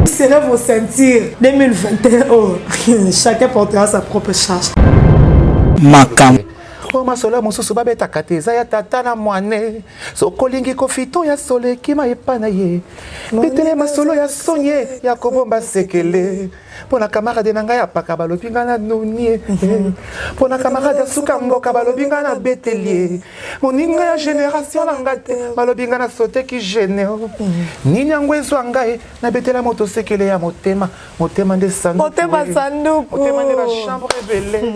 Serrez vos ceintures 2021. Oh, chacun portera sa propre charge. Makam. O masola mosusu babeta kateza ya tata na mwane so kolingi kofito ya sole kima epana ye betele masolo ya sonye ya kobomba sekele pona camarade na ngai apaka balobi nga na nunie pona camarade suka mboka balobi nga na betelie moninga ya génération na ngai te balobi nga na sote ki généo nini yango ezwa ngai na betela moto sekele ya motema nde sanduku Motema sanduku motema nde ba chambre belé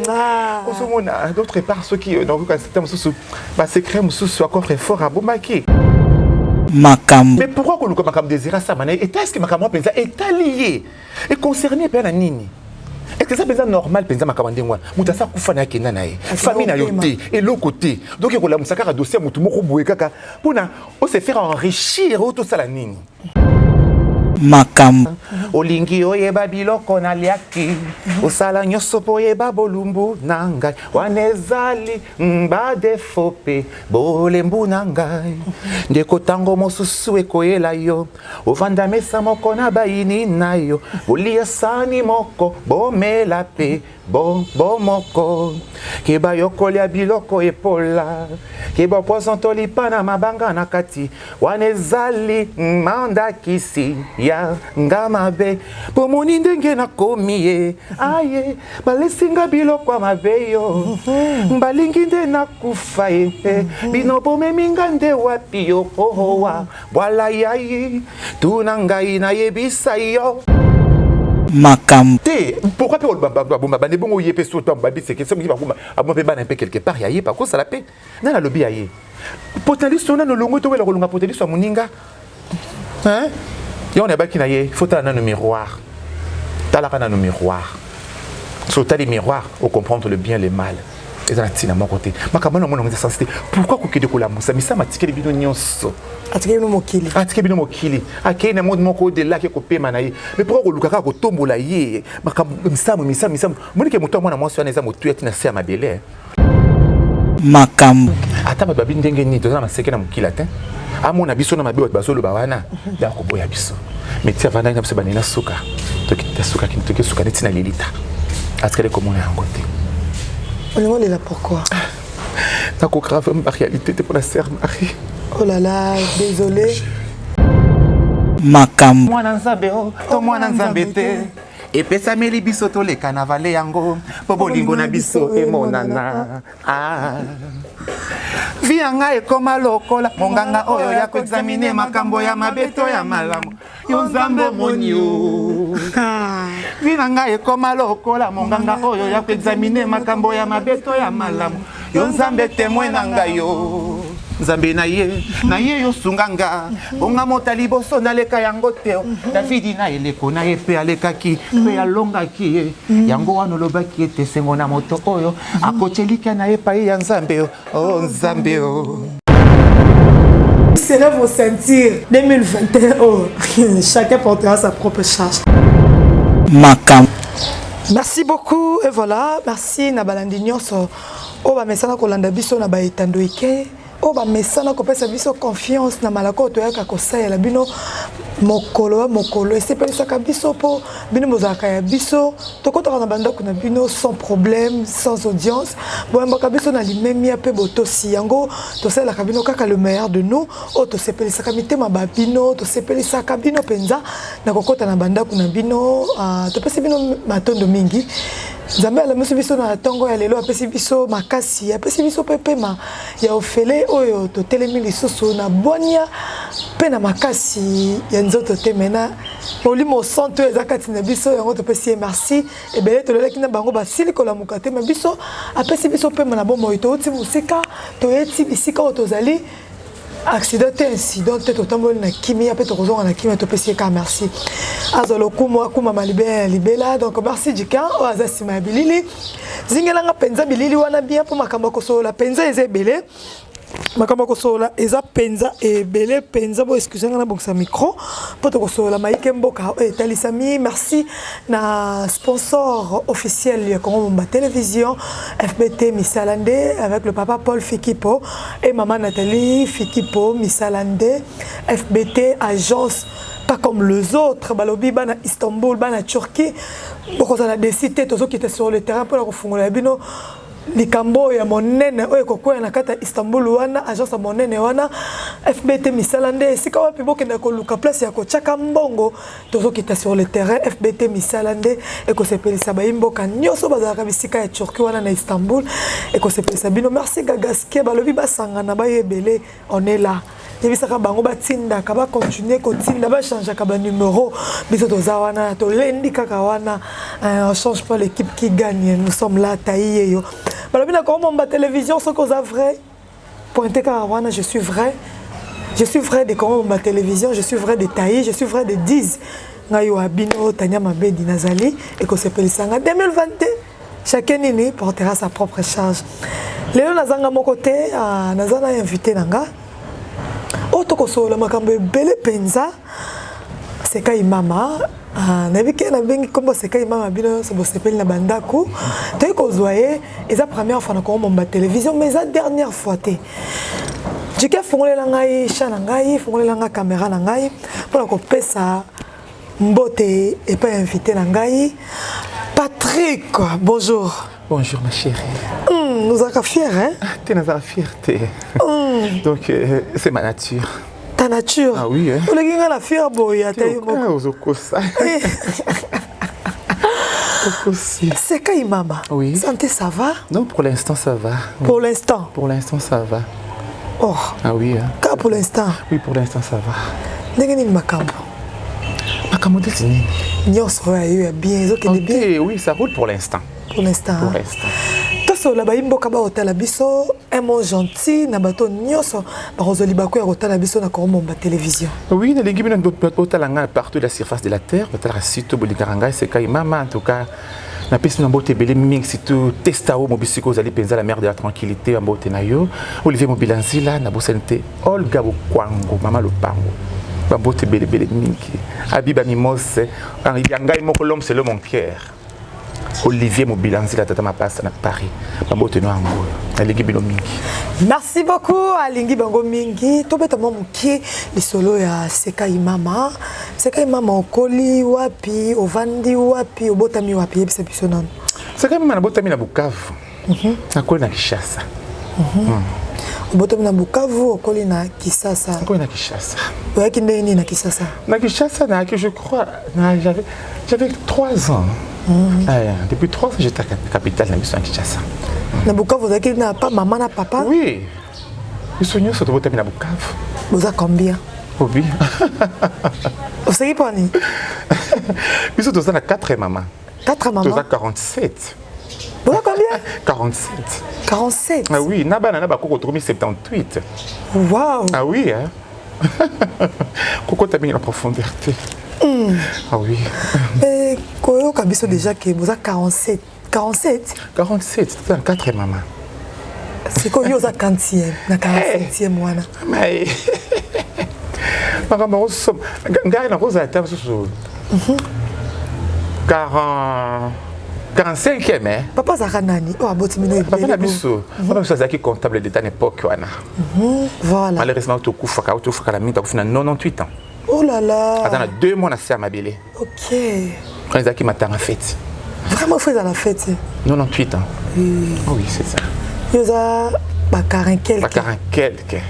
osomona d'autre part ceux qui donc quand c'était mususu ba secret mususu encore très fort à Boumaki. Makam. Mais pourquoi qu'on nous makam désira ça mané et est-ce que makam penza est allié et concerné par la nini? Est-ce que ça penza normal penza makam ndengwa muta sa kufana kenda nae famille na yoté et l'autre côté donc ko la musaka ka dossier mutu moko boye kaka pona on se faire enrichir tout ça la nini? Makam. Olingi oyeba biloko na liaki osala nyoso po yeba bolumbu na ngai wanezali badefope bolembu na ngai ndeko tango mosusu ekoyela yo ovanda mesa moko na bayini na yo olia sani moko bomela pe bomoko keba yokolia biloko epola keba poison tolipa na mabanga na kati wanezali manda kisi ya ngamabe pomoni ndenge na komiye aye balesinga biloko mabe yo balingi nde na kufa ye bino bomeminga nde wapi yo ohowa wala yayi tuna ngai na yebisa yo Makam. Pourquoi tu as bon yé sur toi babi c'est que ça me dit un peu quelque part yaye pas quoi ça la paix na lobby yaye potalis on a no longo to wela kolonga potalis wa muninga hein et on est baki na ye faut ta na no miroir talaka na no miroir sur ta les miroirs au comprendre le bien le mal et ça tina mon côté makamana mon ngeza sensité pourquoi ko kede ko la musa misa matike le bino nyonso atike bino mokili akei na monde moko de là ke ko pema na ye mais pourquoi ko lukaka ko tombola ye misamo monike moto mwana mwasi wana eza motu ati na se ya mabele Makam. ata babi ndenge ni toza na maseke na mokila te amona biso na mabe basolo ba wana ya ko boya biso mais tia vanda na biso banina suka tokita suka kintoki suka neti na lilita askele komona yango te on est là pourquoi d'accord grave ma réalité pour la sœur Marie. Oh là là, désolé. Makam. Mwana nzambe o, to mwana nzambe te. Epesa meli biso to le kanavale yango, po bolingo na biso emonana. Vianga ekoma lokola, monganga oyo ya koexamine makambo ya mabeto ya malamu. Yo nzambe monyo. Vianga ekoma lokola, monganga oyo ya koexamine makambo ya mabeto ya malamu. Yo nzambe témoin na ngayo. Nzambe na ye yo sunganga bonga mota liboso naleka yango te David na eleko na ye pe alekaki pe alongaki yango wana lobaki ete sengo na moto oyo akochelika na ye pa ya Nzambe o Nzambe o. Serrez vos ceintures 2021. Oh, chacun portera sa propre charge. Makam. Merci beaucoup et voilà, merci na balandi nyonso o ba mesana ko landa biso na ba etando ike. Oh ba mesana ko pesa biso confiance na malako to yaka ko sayela bino mokolo esepelisa ka biso po bino mozaka ya biso tokota na banda kuna bino sans problème sans audience bon mbaka biso na limemi pe botosi yango to sayela ka bino kaka le meilleur de nous o to sepelisa ka mitema ba bino to sepelisa ka bino penza na kokota na banda kuna bino to pesa bino matondo mingi Nzambe ala musu biso na tongo ya lelo apesi biso makasi apesi biso pepema ya ofele oyo to telemi lisusu na bonia pe na makasi ya nzoto te mena molimo santo ezakati na biso yango to pesi merci e bele to lelaki na bango basili kola mukate ma biso apesi biso pema na bomo to uti musika to eti bisika o tozali accident incident to tamboli na kimia pe to kozonga na kimia to pesi ka merci azolo kuma malibela libela donc merci Djikan o azasi mabilili zingelanga penza bilili wana bien po makambo ko so la penza ezebele makambo ko so la eza penza ebele penza bo excusez-moi na bongsa micro po to ko so la maike mboka talisami merci na sponsor officiel ya Congo Bomba Télévision FBT Misalande avec le papa Paul Fikipo et maman Nathalie Fikipo Misalande FBT agence pas comme les autres. Balobi bana Istanbul, bana Turquie. Beaucoup ça a décidé tous ceux qui étaient sur le terrain pour la refongola bino. Likambo ya monene oyo kokoya na kata Istanbul wana agence monene wana FBT misalande sika wapi bokenda ko luka place ya ko chaka mbongo tozo kita sur le terrain FBT misalande et ko sepelisa ba imboka nyoso bazaka bisika ya Turquie wana na Istanbul et ko sepelisa bino merci Gagaskie balobi basangana ba yebele on est là. Yebisaka bango batinda ka ba continuer ko tinda ba changer ka ba numéro biso toza wana to lendi kaka wana on change pas l'équipe qui gagne nous sommes là taillé yo balobi na ko momba télévision ce que ça vrai pointer ka wana je suis vrai de comment ma télévision je suis vrai de taillé je suis vrai de 10 ngayo abino tanya mabedi nazali et ko sepelisanga 2022 chacun nini portera sa propre charge lelo nazanga mon côté nazana invité nanga Otoko solo makambo belle penza seka imama nabike na bengi kombo seka imama bino so bosepeli na bandako to ko zoye eza première fois na ko momba télévision mais eza dernière fois té jike fongolela ngai chana ngai fongolela nga caméra na ngai pour ko pesa mbote et pas invité na ngai Patrick bonjour. Bonjour ma chérie. Nous avons fiers, hein? Tu es fierté. Donc c'est ma nature. Ta nature? Ah oui, hein? Vous avez la fière boy. C'est quand maman? Oui. Santé, ça va? Non, pour l'instant ça va. Pour l'instant? Pour l'instant ça va. Oh. Ah oui, hein? Quand pour l'instant? Oui, pour l'instant ça va. N'est-ce pas makambo? Makambo de tini. Nyos roya bien, ok, oui, ça roule pour l'instant. Pour l'instant. Pour l'instant. Toso la baimbo kaba hôtel biso un mot gentil na bato nyoso ba rozoli bako ya hôtel biso na ko momba télévision. Oui, na lingi bino hôtel nga partout de la surface de la terre, hôtel sito bolikaranga c'est kai mama en tout cas na pesi na bote belé mix tout testao mobisiko zali penza la mère de la tranquillité en bote na yo Olivier Mobilanzila na bosente Olga Bokwango mama Lopango. Ba bote belé mingi. Abiba Mimose Henri Yangai moko l'homme c'est le mon cœur. Olivier Mobilanzila tata ma passe à Paris. Merci beaucoup Alingi Bango Mingi. Tobeta momuki li solo ya Seka Imama. Seka Imama okoli wapi, ovandi wapi, obotami wapi yebisa biso nano. Seka Imama na botami na Bukavu. Nakoli na Kinshasa. Obotami na Bukavu, okoli na Kinshasa. Nakoli na Kinshasa. Oyaki ndeni na Kinshasa. Na Kinshasa na je crois j'avais 3 ans. Depuis 3 ans, j'étais à la capitale de la Kinshasa. Na Bukavu, vous avez pas maman na papa? Oui. Ils sont venus sur le terrain de Bukavu. Vous avez combien? Oui. Vous savez pas ni? Ils sont tous dans 4 mamans. 4 mamans? Tous à 47. Vous avez combien? 47. 47? Ah oui, Naba Naba Koko 78. Waouh! Ah oui, hein? Koko t'a mis la profondeur. Ah oui. Mais Koyo Kabiso déjà que vous avez 47. 47? 47, c'est un 4 maman. C'est quoi vous avez 40e, na 47e mois. Mais maman somme, gars na rose à table sur 45e hein. Papa Zaranani, oh abotimino. Papa na biso. Papa biso zaki comptable d'état époque wana. Voilà. Malheureusement tu kufa la mine tu fina 98 ans. Oh là là. Attends, 2 mois na ser mabélé. OK. Quand ils aki matin en fête. Vraiment fait à la fête. 98 ans. Oui. Oh oui, c'est ça. Ils ont ba 40 quelques. Ba 40 quelques.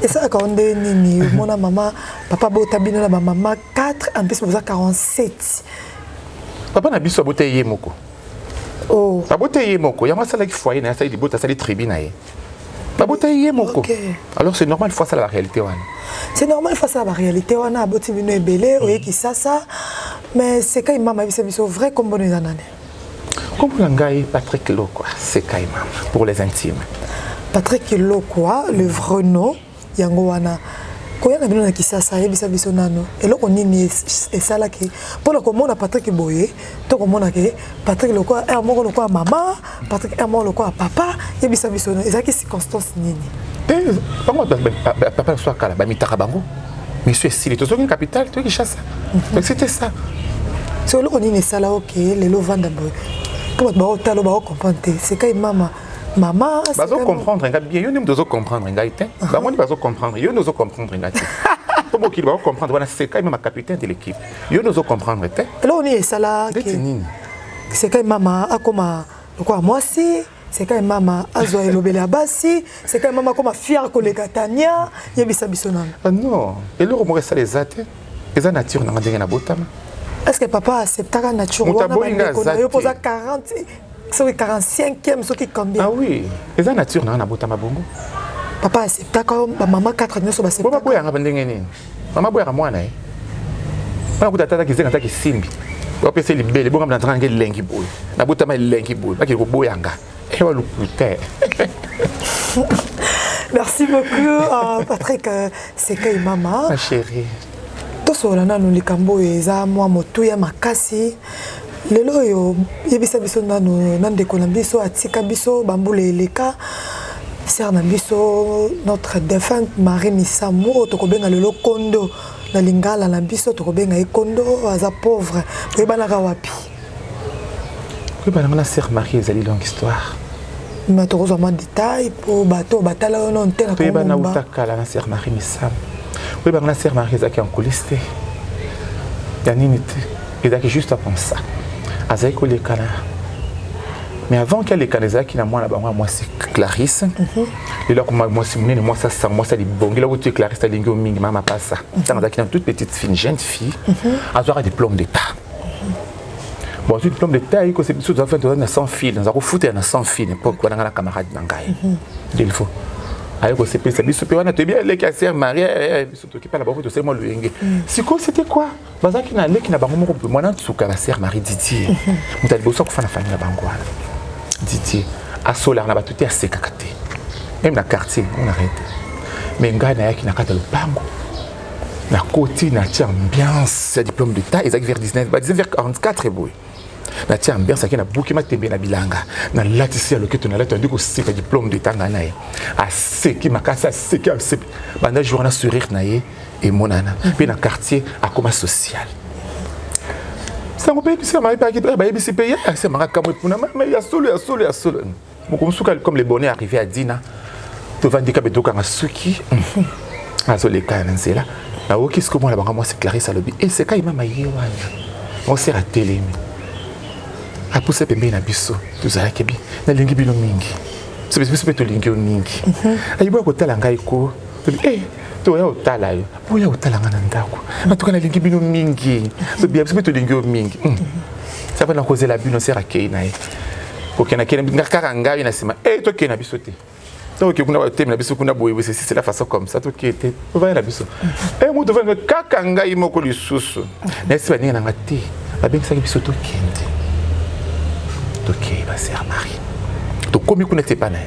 Et ça quand on est nini, mon maman, papa botabino na maman 4 en plus vous avez 47. Papa na biso boté moko. Oh. Ba boté moko, ya masala ki foyer na ça di bota sali tribune ay. Ba boté moko. OK. Alors c'est normal face à la réalité wana. C'est normal face à la réalité wana abotimino ebele oyeki sasa mais c'est quand maman biso vrai comme bonne année. Comme Langai Patrick Lokwa, c'est Kaimam pour les intimes. Patrick Lokwa, le vrai nom, yango wana. Koya na bino na Kisasa yebisa biso nano. Eloko nini esala ke pour komona Patrick Boye, to komona ke Patrick Lokwa er moko lokwa mama, Patrick er moko lokwa papa, yebisa biso na ezaki circonstance nini. Papa soit kala ba mitaka bango. Monsieur Sili, to soki capitale, to Kinshasa. Donc c'était ça. C'est eloko nini esala OK, lelo vanda boy. Comment ba otalo ba comprendre, c'est kai mama. Maman, bazo comprendre nga bien, yo nem dozo comprendre nga ite. Ba moni bazo comprendre, yo dozo comprendre nga ite. Comment qu'il va comprendre? Voilà, c'est quand même ma capitaine de l'équipe. Yo nous comprendre, t'es. Là on est ça là. C'est quand même maman a comme quoi moi si. C'est quand même maman Azoa Elobele Abasi, c'est quand même maman comme fière collègue Tania, yebisa bisonan. Ah non, et là on ça les athées. Les nature n'a rien à botama. Est-ce que papa accepte la nature? On a posé 40, c'est 45e, ce qui combien? Ah oui, les nature n'a rien à botama bongo. Papa accepte comme maman 4 ans sur accepte. Papa boya ngabandengeni. Maman boya kamwana eh. On a kuta tata ki zenga taki simbi. On peut se libérer, bon comme dans lengi boy. Na botama lengi boy, ba ki ko boyanga. Merci beaucoup, Patrick. C'est que maman. Ma chérie. Tout ce qu'on a nous les cambo et ça moi moto ya makasi. Lelo yo yebisa biso na nous nande konambiso atika biso bambule leka. Sœur na biso notre défunte Marie Misamu to kobenga lelo kondo na lingala na biso to kobenga e kondo aza pauvre. To yebana ka wapi. Oui, la sœur Marie est une longue histoire. Mais tu as un détail pour bateau, batala on te la. Oui, na utaka la sœur Marie Missam. Oui, la sœur Marie est en coulisse. Yaninite, et est juste après ça. Azaïko les canards. Mais avant qu'elle les canards qui n'a moi là-bas moi c'est Clarisse. Et là comme moi c'est moi ça sang moi ça dit bon là où tu es Clarisse ta lingo mingi maman pas ça. Tant que une toute petite fille, jeune fille, avoir un diplôme d'état. Bon, tu diplôme de taille, c'est tout à fait sans fil, dans un foot et sans fil, pour qu'on a la camarade d'Angaï. Il faut. Alors, c'est pas ça, c'est bien, les casseurs, Marie, surtout qui parle beaucoup de ces mots, le Yengue. C'est quoi, c'était quoi? Bazar qui n'a pas de mot, moi, non, tu la sœur Marie Didier. Nous avons besoin de faire la famille à Bangoua. Didier, à Solar, on a tout à Sekakate. Même dans le quartier, on arrête. Mais un gars qui n'a pas de bango. La côté, il y a une ambiance, diplôme d'état, ils ont vers 19, vers 44 et beau. Na tia ambiance qui na buki matembe na bilanga na latisi aloke to na lati ndiko sika diplôme d'état na ye a seki makasa seki a seki banda jour na sourire na ye et monana puis na quartier a comme social ça me paye puis ça m'a pas qui ba yebisi payer c'est mara kamwe puna mais ya solo mo comme suka comme les bonnets arrivé à Dina to vandi ka betoka na suki azole kana nzela na oki ce que moi la banque moi c'est Clarisse alobi et c'est quand il m'a maillé on s'est à télé a poussé pembe na biso tuzala kebi na lingi bino mingi so biso pe to lingi mingi ayibo ko tala ngai ko to ya otala yo po ya otala ngana ndako matuka na lingi bino mingi so biso pe to lingi mingi ça va na causer la bino sera kei na ye ko kena ngaka ngai na sima to kena biso te to ke kuna ba temela biso kuna boye c'est la façon comme ça to kete to va na biso mo to va kaka ngai moko lisusu na siba ninga na ngati ba bengisa biso to kende. Ok, ma sœur Marie. Donc, comme vous n'êtes pas là,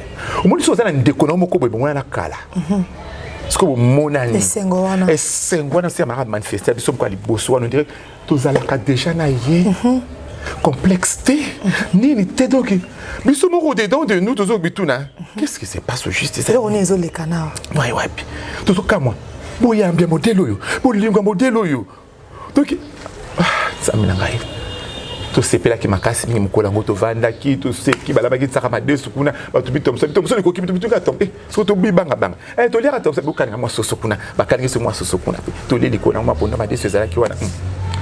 au moins, si vous avez un déconnement, vous avez un kala. Parce que vous monani. Et c'est un sœur Marie manifesté. Nous sommes quoi les bossois, nous dirait, tous allez déjà naïe. Complexité. Ni t'es donc. Nous sommes au dedans de nous, tous au bituna. Qu'est-ce qui se passe au juste? C'est là on est les canards. Ouais. Tous au cas moi. Vous y a un bien modèle, vous l'avez un modèle. Donc, ça me l'engaille. To sepela ki makasi mingi mukola ngoto vanda ki to seki balaba ki tsaka madesu kuna batu bitomso ni ko kibitu bitu ka tombe so to bibanga banga to lera to sebukana mwa soso kuna bakani se mwa soso kuna to leli kona mwa ponda madesu ezala ki wana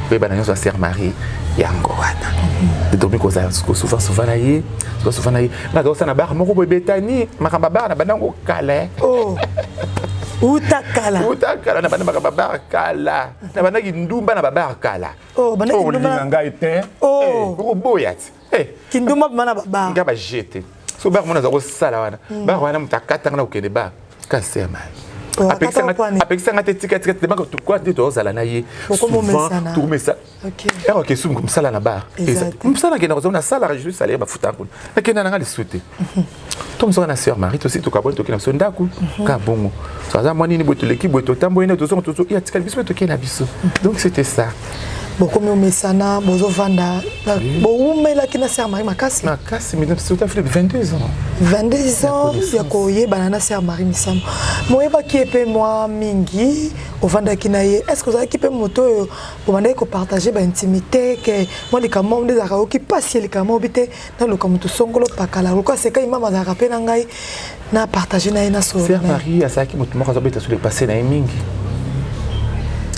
pe bana nyoso sœur Marie yango wana de dormi ko za souvent na ye na do sana bar moko bo betani makamba bar na banango kala Utakala na bana bakaba kala na bana kindumba na baba kala bana kindumba ngai te ko boyat kindumba bana baba ngaba jete so bar mona za ko sala wana bar wana mutakata na ukende ba kasema apekisanga te tika te bako tukwa te to zala na ye souvent tout mais ça OK sum comme sala na bar msala ke na ko na sala juste sala ba futa ko na kena na le souhaiter Tom na sœur Marie aussi to kabon to kena so ndaku ka bongo so za moni ni boto l'équipe boto tambo ina to so ya tika biso to kena biso donc c'était ça beaucoup me mesana bozo vanda bo umela kina sœur Marie makasi mais c'est tout à fait 22 ans ya ko yeba na sœur Marie Misam moyeba ki epe moi mingi au vanda kina ye est-ce que vous avez ki pe moto pour manda ko partager ba intimité que moi les camons des arao qui passe les camons bité dans le camon to songolo pakala ko c'est kai mama za rapena ngai na partager na ina so sœur Marie a ça ki moto mo ka zo beta sur le passé na mingi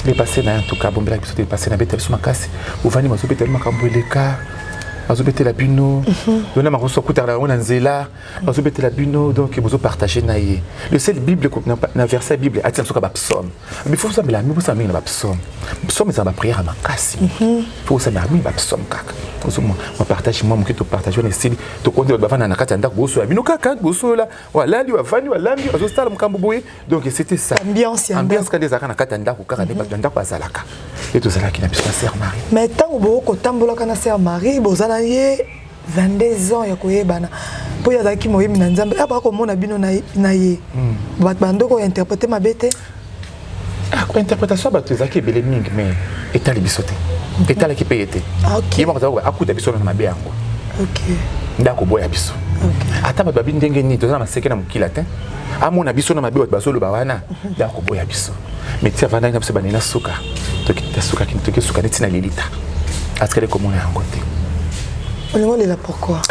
dépassé en tout cas, bon, là, ils sont dépassés dans Bethel sur ma casse. Vous venez, vous avez tellement cambré les cas. Vous avez la bino. Vous avez reçu la Nzela. Vous avez la bino. Donc, vous avez partagé. Le seul Bible, le verset Bible, c'est un psaume. Mais il faut savoir, il faut savoir, psaume. Psaume, c'est ma prière à ma casse. Il faut savoir, il faut psaume. Moi, partage, moi, je partage. Je suis tu comptes le bavana na katanda bosso. Bino kaka bosso là. Voilà, lui, avani, voilà, lui, azostal mkamboboye. Donc, c'était ça. Ambiance, ambiance quand des akana na katanda, ou karane, katanda, pas zalaka. Et tout ça là qui n'a plus pas Sœur Marie. Mais tant que vous avez quand Sœur Marie, vous avez 22 ans ya koyebana. Po ya zaki moyemi na nzambe. Aba ko mona bino na ye. Bat bando ko interpréter ma bête. Ah, ko interprétation ba tu zaki belé mingi mais etali bisoté. Etali ki payete. OK. Yema ko akuta biso na mabe yango. OK. Ndako boya biso. OK. Ata ba babi ndenge ni to na maseke na mukila te. Amona biso na mabe ba solo ba wana. Ndako boya biso. Mais tia vanda na biso banena suka. Tokita suka kintoki suka netina lilita. Askele komona yango te. On est là pourquoi?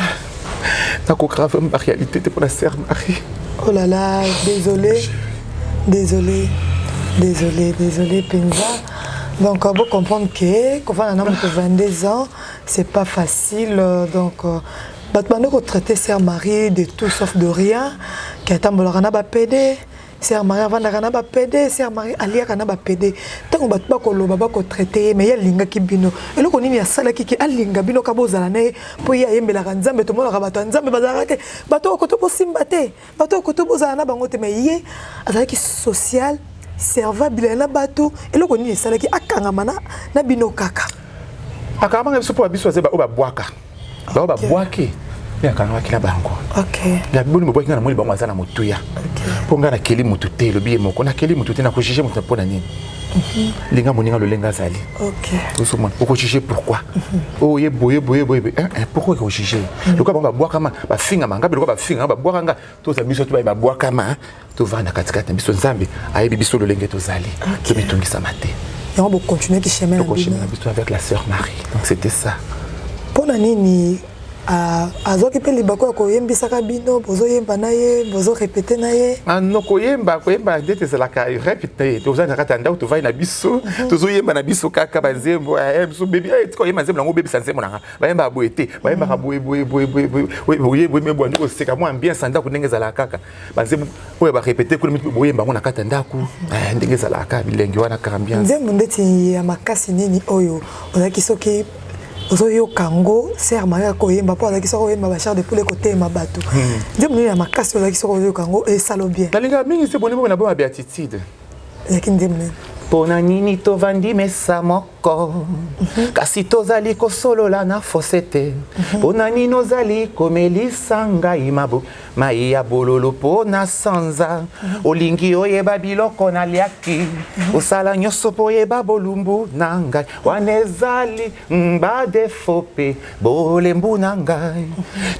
D'accord, grave ma réalité pour la Sœur Marie. Oh là là, désolé, Penza. Donc, vous comprendre que quand on a 22 ans, c'est pas facile. Donc, maintenant qu'on traite Sœur Marie de tout sauf de rien, qui a tant de PD. Sœur Marie avant d'arriver à PD, Sœur Marie allier à na PD. Tant qu'on bat pas qu'on baba qu'on traité, mais il y a linga qui bino. Et là qu'on y a sala qui a linga bino kabo zalane, pour y aller mais la ranza mais tout le monde rabattu ranza mais bazarate. Bateau koto po simbate, bateau koto po zalana bangote mais y est, azala qui social, servable na bateau. Et là qu'on y a sala qui a kangamana na bino kaka. Akama ngeso po abiso zeba oba boaka. Ba oba boake. Ya kanwa kila bango. OK. Ya bulu mboki na muli bango azana mutuya. Ponga na keli mututé le biye moko na keli mututé na ko juger mutu pona nini. Linga moninga le lenga zali. OK. Osoma ko juger pourquoi? Oh ye boye pourquoi ko juger? Le quoi ba boaka ma ba finga manga be le quoi ba finga ba boaka nga to za biso to ba boaka ma to vana katikati biso nzambe ayebi biso le lenga to zali. To mitungisa mate. Et on va continuer qui chemin avec la Sœur Marie. Donc c'était ça. Pour nini azoki pe libako ko yembisaka bino bozo yemba na ye bozo répéter na ye no ko yemba ndete c'est la ka répéter to za na katanda to va na biso to zo yemba na biso kaka banzembo so baby ko yemba nzembo ngo baby sanzembo na ba yemba boete ba yemba ka boye me boandi ko seka mo ambiance anda ko ndenge za la kaka banzembo ko ba répéter ko bo yemba ngo na katanda ku ndenge za la kaka bilengi wana ka ambiance nzembo ndeti ya makasi nini oyo ozaki soki ozoyo kango Sœur Marie koyemba po azaki soko yemba ba char de poulet côté ma bateau nzembo nini ya makasi ozaki soko ozoyo kango et salo bien talinga mingi se bonimo na ba béatitude yaki nzembo nini pona nini tovandi mesa moko kasi tozali kosolola na fosete pona nini ozali komelisa ngai mai ya bololo pona sanza olingi oyeba biloko naliaki osala nyonso po oyeba bolumbu na ngai wana ezali badefo mpe bolembu na ngai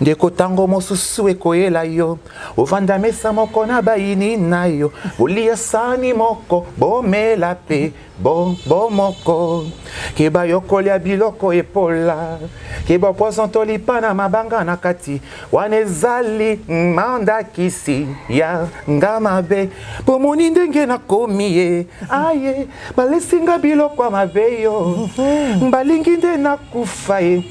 ndeko ntango mosusu ekoyela yo ovanda mesa moko na bayini na yo bolia sani moko bomela pe bon moko keba yokolia biloko epola keba poison tolipa na mabanga na kati wana ezali manda kisi ya ngamabe po moni ndenge nakomi ye aye balesinga biloko mabe yo balingi nde nakufa ye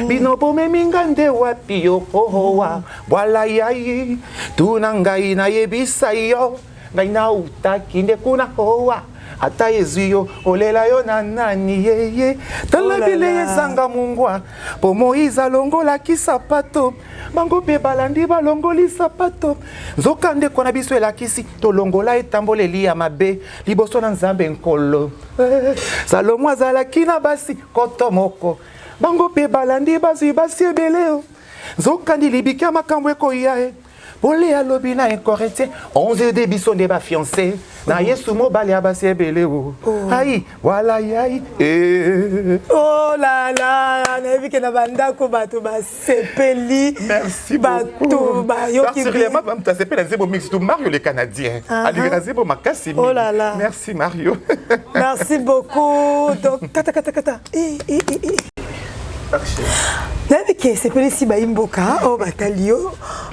bino bomeminga nde wapi yo ohowa bwala yayi tuna ngai nayebisa yo ngai nautaki nde kuna hoa ata yezuyo olela yo na nani yeye tala bile ezanga mungwa po Moïse alongolaki sapato bango pe balandi balongoli sapato nzoka ndeko na biso elakisi tolongola etamboleli ya mabe liboso na nzambe nkolo Salomo azalaki na basi koto moko bango pe balandi basi ebele nzoka ndilibiki ya makambo ekoya Polé à l'obina incorrecté, 11 de bisons de ba fiancé. Na yesu mo bali abasi ebele o. Aïe, voilà yaï. Oh là là, on a vu que na banda ko bato ba sepeli. Merci bato ba yo ki. Particulièrement même ta sepeli c'est bon mix tout Mario le Canadien. Ali razebo makasi. Oh là là. Merci Mario. Merci beaucoup. Donc kata. Action. que c'est pas ici baimboka o batalio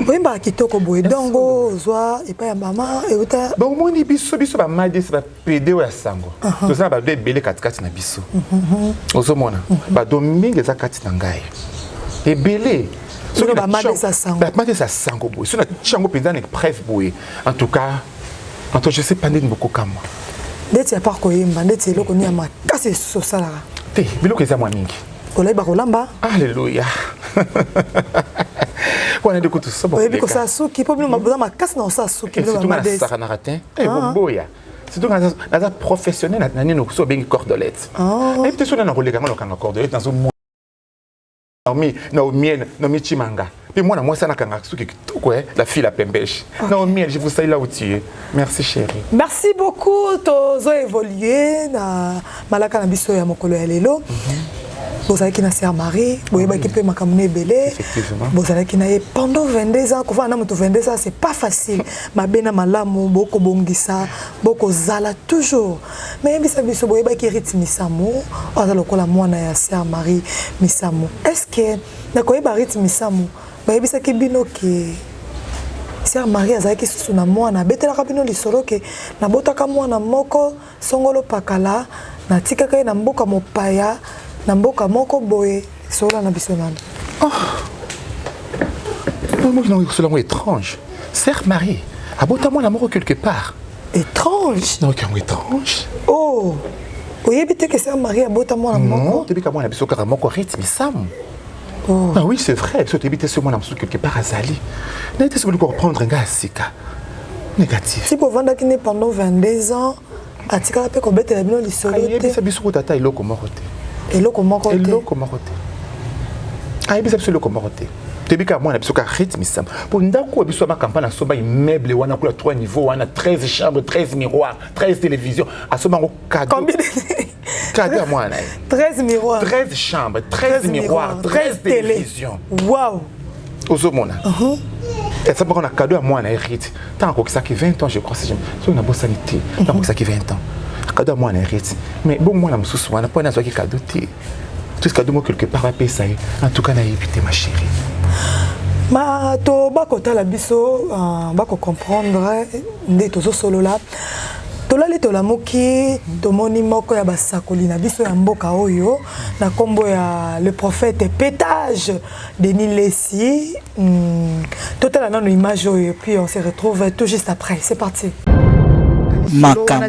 oyemba kitoko boye dongo zwa et pas ya mama et uta bon moni biso ba madi ba pede ya sango to ça ba de belé katikati na biso ozomona ba domingue za kati na ngai e belé so ba madi sa sango ba madi sa sango boye so na chango penza na preuve boye en tout cas je sais pas ndeni beaucoup comme moi ndeti ya par koyemba ndeti eloko ni ya makasi so sala te biloko eza mwa mingi olaiba kolamba alléluia wana ndeko tosoba oyebi kosala suki mpo bino maboza makasi na osala suki bino bamadesi saka na ratin boboya surtout naza professionnel na nini so obengi cordelette et puis so na koleka nga lokanga cordelette nazo Naomi Chimanga. Puis moi, ça n'a qu'un la fille la pembèche. Naomi, je vous salue là où tu es. Merci chérie. Merci beaucoup. Tozo évolué na malaka na biso ya mokolo ya lelo. Bozalaki na sœur Marie, boyebaki pe makamune belé. Effectivement. Bozalaki na ye pendant 22 ans, kova na moto 22 ans, c'est pas facile. Mabena malamu, boko bongisa, boko zala toujours. Mais bisa biso boyebaki rythme misamu, oza lokola mwana ya sœur Marie misamu. Est-ce que na koyeba rythme misamu, boyebisaki bino ke sœur Marie azalaki susu na mwana, betelaka bino lisolo ke na botaka mwana moko songolo pakala, na tikaka ye na mboka mopaya. Namboka moko boye sola na bisonana. Moi je suis étrange. Sœur Marie, abota moi l'amour quelque part. Étrange. Non, c'est étrange. Oh. Oyebite que sœur Marie abota moi l'amour. Non, tu dis que moi la biso karamoko rythme sam. Oh. Ah oui, c'est vrai, parce que tu habites sur moi l'amour quelque part à Zali. N'était ce que pour prendre un gars sika. Négatif. Si pour vendre qui n'est pendant 22 ans, atika la pe ko bete la bino li solo. Ayebi sa biso tata iloko moko te. Eloko moko te. Eloko moko te. Ayebi sa biso eloko moko te. Tebika moi na biso ka rythme sam. Pour ndako biso ma campagne soba immeuble wana kula 3 niveaux wana 13 chambres, 13 miroirs, 13 télévisions. Asoma ngo cadeau. Combien cadeau à moi na. 13 miroirs. 13 chambres, 13 miroirs, 13 télévisions. Waouh. Ozomona. Et ça prend un cadeau à moi na hérite. Tant que ça qui 20 ans je crois c'est je na bossa sanité. Tant que ça qui 20 ans. Cadeau à moi na hérite. Mais bon moi na mususu wana pas na zo ki cadeau te. Tout ce cadeau moi quelque part va payer ça. En tout cas na éviter ma chérie. Ma to bakota la biso bako comprendre nde tozo solo la. Tolali tolamoki tomoni moko ya basakoli na biso ya mboka oyo na kombo ya le prophète pétage Denis Lessi. Total nano image oyo puis on se retrouve tout juste après. C'est parti. Makam.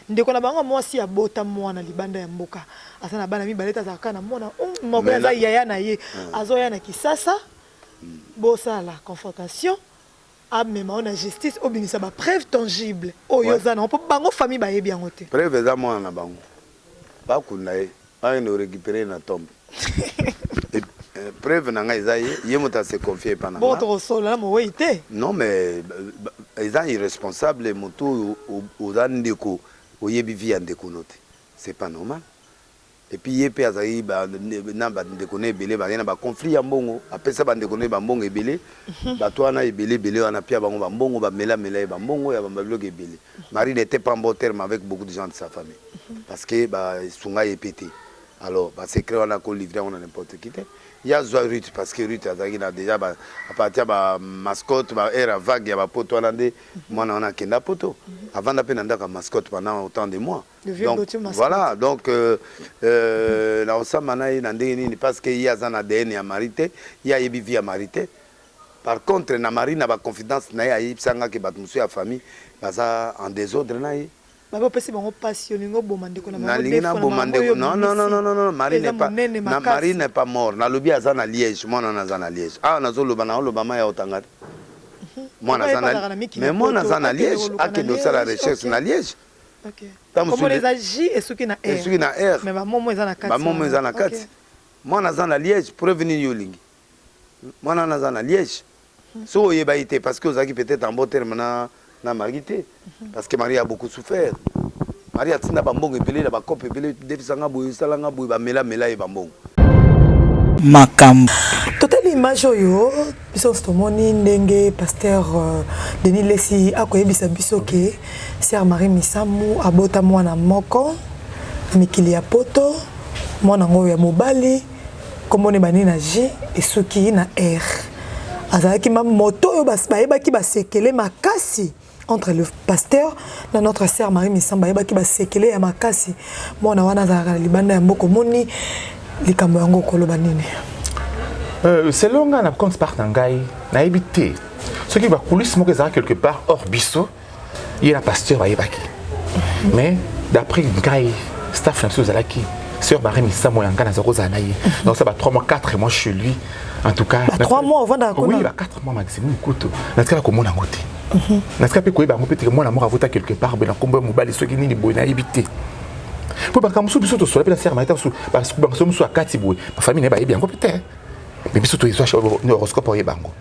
Ndeko na bango mwasi ya bota mwana libanda ya mboka. Asa na bana mibaleta za kana mwana moko ya yaya na ye. Azo ya na kisasa. Bosa la confrontation. Même on a justice obimisa ba preuve tangible oyo zana on peut bango famille ba yebi yango te preuve za mwana na bango ba kunaye ba no récupérer na tombe preuve na ngai za ye moto se confier pas na bon to solo na mo weite non mais ils sont irresponsables moto o ndeko oyebi vie ndeko note c'est pas normal. Et puis yé pe azayi ba na ba ndeko ne belé ba na ba conflit ya mbongo apesa ba ndeko ne ba mbongo ebelé ba to na ebelé belé wana pia bango ba mbongo ba mela ba mbongo ya ba bloc ebelé. Marie n'était pas en bon terme avec beaucoup de gens de sa famille parce que ba sunga épété. Alors ba secret on a ko livré on a n'importe qui. Il y a Ruth parce que Ruth azayi na déjà ba à partir ba mascotte ba era vague ya ba poto wana nde moi on a kenda poto avant d'apeine ndaka mascotte pendant autant de mois. Donc, voilà, donc là on s'amanaï parce qu'il y a un ADN à marité, il y a une vie à marité. Par contre, na Marie n'a pas confiance na ya ipsanga ke batmusu ya famille, baza en désordre na yi. Baba pesi bango passionné ngo bomande ko na non, Marie n'est pas mort. Na lobi azana Liège, moi na zana Liège. Ah na zo lobana lobama ya otanga. Moi na zana. Mais moi na zana Liège, a que dosa la recherche na Liège. Okay. Comment les agis et ce qui na air. Ce qui na air. Mais maman eza na 4. Maman eza na 4. Moi na zana Liège prévenir yolingi. Moi na zana Liège. So yeba été parce que ozaki peut-être en bon terme na marité parce que Marie a beaucoup souffert. Marie a tina ba mbongo epelé la ba kope epelé defisanga boye salanga boye ba mela e ba mbongo. Makam. Total image oyo biso stomoni ndenge pasteur Denis Lessi akoyebisa biso ke sœur Marie Misamu abota mwana moko mikili ya poto mwana ngo ya mobali comme on est banni na J et ce qui na R. Azalaki ma moto yo ba ki ba sekele makasi entre le pasteur et notre sœur Marie Misamba ba ki ba sekele ya makasi. Mona wana za libanda ya mboko moni likambo yango koloba nini. Selon nga na compte part ngai na habité. Ce qui va coulisser mo que quelque part hors biso, il y a un pasteur ba yebaki. Mais d'après ngai staff na zalaki sœur Marie Misamba yanga na zako zanaye. Donc ça va 3 mois 4 mois chez lui. En tout cas, 3 mois avant d'accord. Oui, 4 mois maximum kuto. Na tsala ko mona ngote. Na tsaka pe ko yeba ngopete mona mo avota quelque part be na kombo mobali soki nini boy na habité. Pour pas comme biso to sola pe na sœur Marie tasu parce que banso muso akati boy. Ma famille ne ba yebi yango peut-être. Mais biso to iso horoscope o yebango.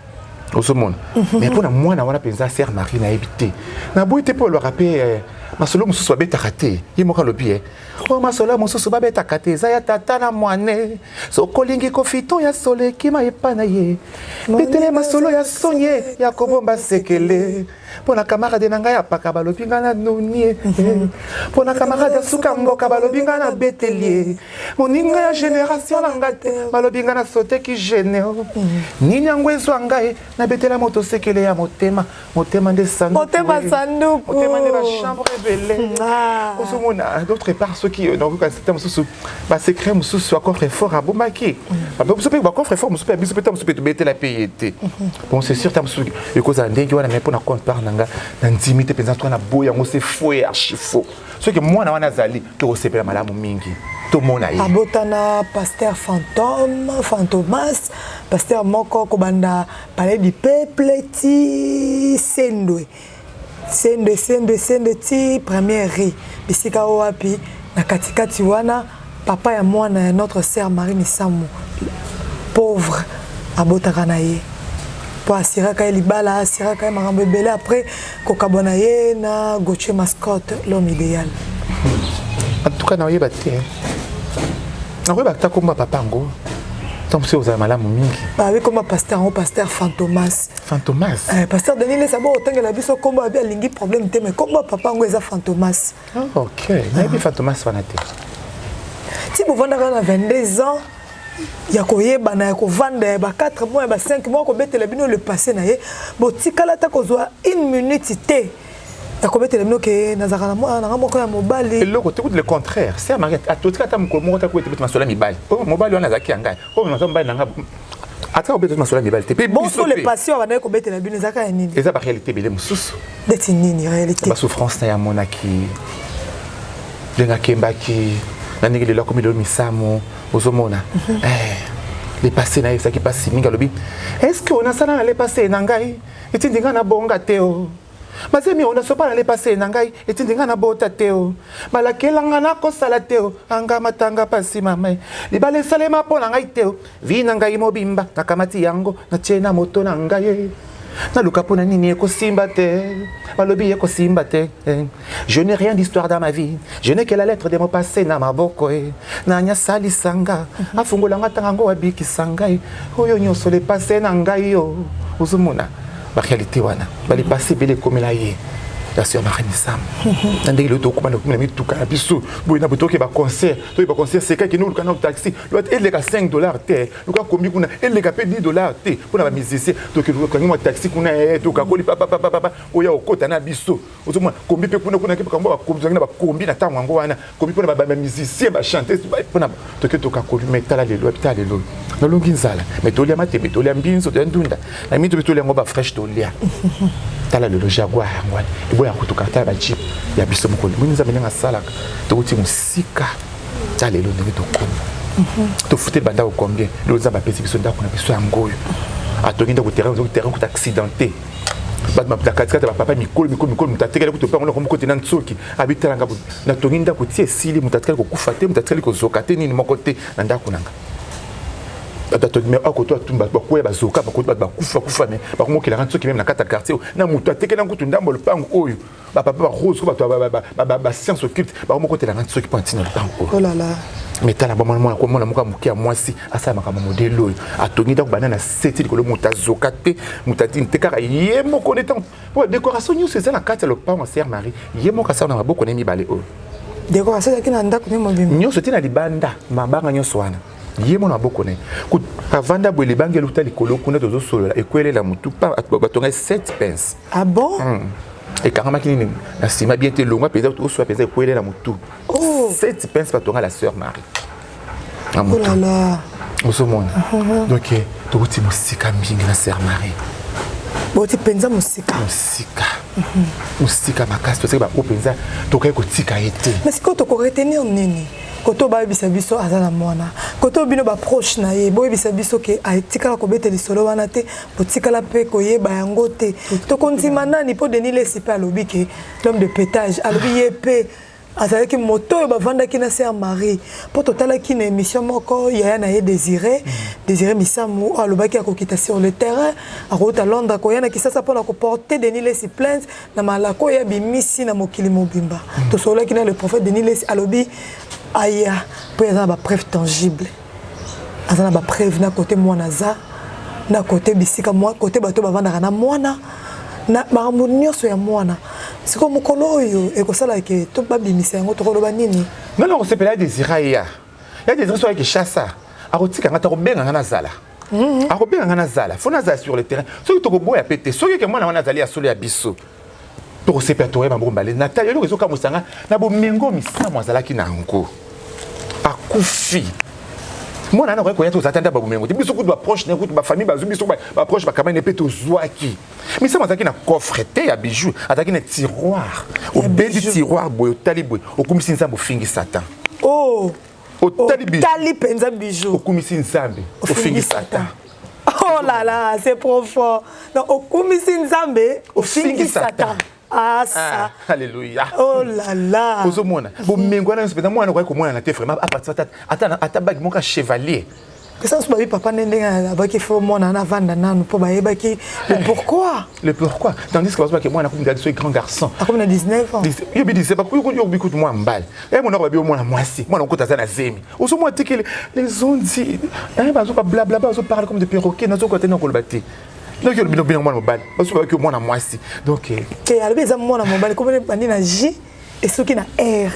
Osomona. Mais pour na mwana wana penza sœur Marie na habité. Na boy te pour le rappeler masolo mususu babeta kate ye moka lobi o masolo mususu babeta kate za ya tata na mwane so kolingi kofito ya sole kima epana ye betele masolo ya sonye ya kobomba sekele pona camarade na ngai apaka balobi nga na nunie pona camarade suka mboka balobi nga na betelie moninga ya génération na ngate balobi nga na sote ki généo nini yango ezwa ngai na betela moto sekele ya motema nde sanduku motema sanduku motema nde ba chambre d'autre part ceux qui donc quand c'était mususu ba secret mususu à coffre fort à bombaki ba mususu ba coffre fort mususu biso peta mususu bete la payete bon c'est sûr mususu e cause ndenge wana mais pour na compte par nanga na intimité penza toi na boya ngo c'est faux et archi faux ce que moi na wana zali to resepela malamu mingi to mona ye abotana pasteur fantomas pasteur moko ko banda parler du peuple ti sendwe sende ti première ri bisika wapi na katikati wana papa ya mwana ya notre sœur Marie Misamu pauvre abotaka na ye po asiraka libala asiraka makambo ebele après kokabona ye na Gauthier Mascotte l'homme idéal. En tout cas na yeba te na yeba ta komba papa ngo tant que aux malamu mingi ba oui comme pasteur Fantomas pasteur Denis les sabo otanga la biso kombo abi alingi problème te mais kombo papa ngo eza Fantomas. OK na bi Fantomas wana te si vous vendez à 22 ans ya koyeba na ya kovanda ba 4 mois ba 5 mois ko betela bino le passé na ye botikala ta kozwa 1 minute te ya ko betela bino ke nazaka na mwana moko ya mobali et loko tout le contraire c'est Marie a tout ka ta moko ta ko betela masola mibali mobali wana zaki yanga ko na mobali nanga ata ko betela masola mibali te pe bon sur le passé on va ko betela bino zaka ya nini eza ba réalité bele mususu d'être nini réalité ba souffrance na ya monaki lenga kembaki na ningeli la komi lo misamo ozomona les passés na ça qui passe minga lobi est-ce que on a ça dans les passés nangai etindinga na bonga teo mazemi on a so pas dans les passés nangai etindinga na bota teo malakelanga na ko sala teo anga matanga pasi mama libale salema pona ngai teo vina ngai mobimba na kamati yango na chena moto na ngai na luka pona nini eko simba te balobi eko simba te je n'ai rien d'histoire dans ma vie je n'ai que la lettre de mon passé na maboko na nya sali sanga afungola ngata ngo wabiki sanga oyo nyoso le passé na ngai yo uzumuna ba réalité wana ba le passé bele komela ye la sœur Marie Misamba ndenge le to kuma na kuma mituka biso boy na botoke ba concert c'est que nous le canal taxi doit être les $5 te le ka kombi kuna elle ka pe $10 te pour na musicien donc le ka ngoma taxi kuna to ka koli papa oya okota na biso ozomwa kombi pe kuna ke ka ba kombi na ba kombi na tango ngo wana kombi pour na ba musicien ba chanter pour na to ka koli metala le hôpital le no longi nzala metolia matebe tolia mbinzo to ndunda na mitu tolia ngo ba fresh tolia tala le jaguar ngwana ibo ya kutukata ba jeep ya biso mokolo mwinza menanga salaka to uti musika tala le ndenge to koma to fute banda ko combien le za ba pesi biso ndako na biso ya ngoyo atonginda ko terrain ko accidenté bad ma katikata ba papa mikolo mutatekela ko to pango ko moko tena ntsoki abitala ngabo na tonginda ko tie sili mutatekela ko kufate mutatekela ko zokate nini mokote na ndako nanga mais à côté tumba quoi bazoka ba côté ba kufa mais ba ko kila ranzo qui même na kata quartier na mutu ateke na kutu ndambo le pango oyo ba papa ba rose ko ba science occulte ba ko côté la ranzo qui pantine le pango oh là là mais tala ba mwana ko mwana muka mwasi asa makama modelo atongi da ko banana seti ko le mutazoka te mutatine te kaka yemo ko netant pour décoration nous c'est ça la kata le pango sœur Marie yemo ka sa na maboko ne mibale o décoration qui na ndako ne mobimba nyo sotina libanda mabanga nyo swana Yé mon abo connaît. Avant d'abord les banques l'hôtel écolo connaît aux autres et quoi la mutu pas batonga 7 pence. Ah bon? Et carrément qui n'est la sima bien été longue peut-être au soit peut-être quoi la mutu. Oh 7 pence batonga la sœur Marie. Oh là là. Au ce monde. Donc tu vois musika mingi la sœur Marie. Bon tu pensa musika. Musika makasi tu sais ba pensa to kai ko tika été. Mais c'est quoi tu ko retenir nini? Koto ba bisa biso azala mwana koto bino ba proche na ye boye bisa biso ke aitika ko beteli solo wana te botika la pe ko ye ba yango te to kontima nani po Denis Lesi pe alobi ke l'homme de pétage alobi ye pe azala ki moto ba vanda ki na sœur Marie po totala ki na émission moko ya na ye Désiré Misamu alobaki akokita sur le terrain akota Londres ko yana kisasa pona ko porter Denis Lesi plainte na malako ya bimisi na mokili mobimba to solo ki na le prophète Denis Lesi alobi aya pour avoir ba preuve tangible azana ba preuve na côté mwana za na côté bisika moi côté bato bavanda na mwana na makambo nyonso ya mwana siko mokolo oyo ekosala ke to babimisa yango tokoloba nini non on s'appelle Désiré ya Désiré so ki chassa akotika ngata ko benga ngana zala akobenga ngana zala fona za sur le terrain soki to ko boya pété soki ke mwana wana zali ya solo ya biso to se pertourner ba mbomba na tayo lo zo ka musanga na bo mengo misamo azalaki na ngo akufi mwana na ko yato zatanda ba bumengo biso ku ba proche na ku ba famille ba biso ba proche ba kamane pe to zwaki misamo azalaki na coffre te ya bijoux azalaki na tiroir au bendi tiroir boyo taliboy okumisi nzambo fingi satan oh au talibi tali penza bijoux okumisi nzambe ofingi satan oh là là c'est profond donc okumisi nzambe ofingi satan. Ah ça. Alléluia. Oh là là. Ozo mona. Bo mengo na spécialement mwana ko mona na te vraiment à partir ata bag mon ka chevalier. Que ça soit papa ndenga ba ki fo mona na vanda nanu po ba yeba ki le pourquoi. Le pourquoi tandis que mwana ko ngadi so grand garçon. A comme na 19 ans. Yo bi dit pas ko yo bi ko moi mbal. Eh mona ko ba bi mwana mwasi. Mwana ko tazana zemi. Ozo mona tiki les ondes ba zo bla bla ba zo parle comme des perroquets na zo ko tena ko le bati. Donc il y a bien mobile parce que moi na moisi donc que alibeza mwana mobile comme bandi na J et ce qui na R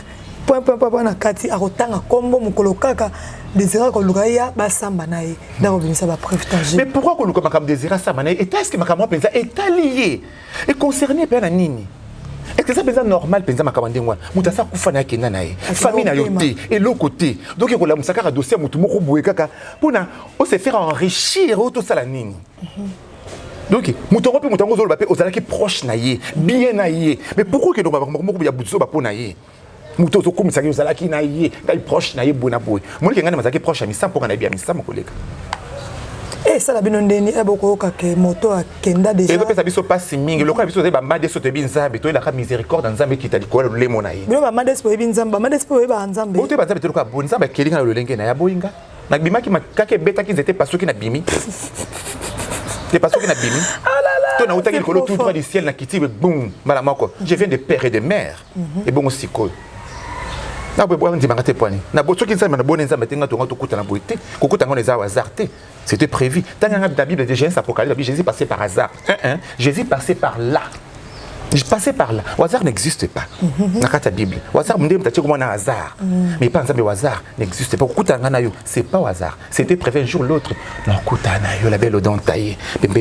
point na kati akotanga kombo mukolo kaka Désiré ko lukaya ba samba nae ndako binisa ba preuve tangible. Mais pourquoi ko luka makam Désiré samba nae et est-ce que makam penza est allié et concerné pe na nini? Est-ce que ça penza normal penza makam ndengwa muta sa kufa na kenda nae famille na yoté et l'autre côté donc ko la musaka dossier mutu moko boye kaka pona on se faire enrichir auto sala nini? Donc, moutongo pe moutongo zolo bape ozalaki proche naie, bien naie. Mais pourquoi que donc moko ya butso bapo naie? Mouto zo komisa ki ozalaki naie, kai proche naie bona boy. Moi ke ngana mazaki proche ami sans pour na bien ami sans koleka. Eh ça la binondeni eboko ka ke moto akenda déjà. Et donc ça biso passe mingi, lokala biso ze ba made sote binzambe, to la ka miséricorde nzambe ki tali ko le monaie. Bino ba made so binzamba, made so ba nzambe. Ote ba nzambe to ka bonzamba kelinga na lolenge na ya boyinga. Na bimaki makake beta ki zete pasoki na bimi. C'est parce que na bimi. Ah là là. Toi na utaki le tout droit du ciel na kiti boum malamako. Je viens de père et de mère. Et bon aussi quoi. Na bo bo ndimanga te poani. Na bo soki nzamba na bona nzamba tenga to ngato kuta na boité. Kokuta ngone za hasard te. C'était prévu. Dans la Bible de Genèse Apocalypse, Jésus passait par hasard. Jésus passait par là. Je passais par là. Au hasard n'existe pas. Dans la Bible. Au hasard, un hasard. Mais pas un hasard n'existe pas. C'est pas au hasard. C'était prévu un jour l'autre. La belle odon taillée. Donc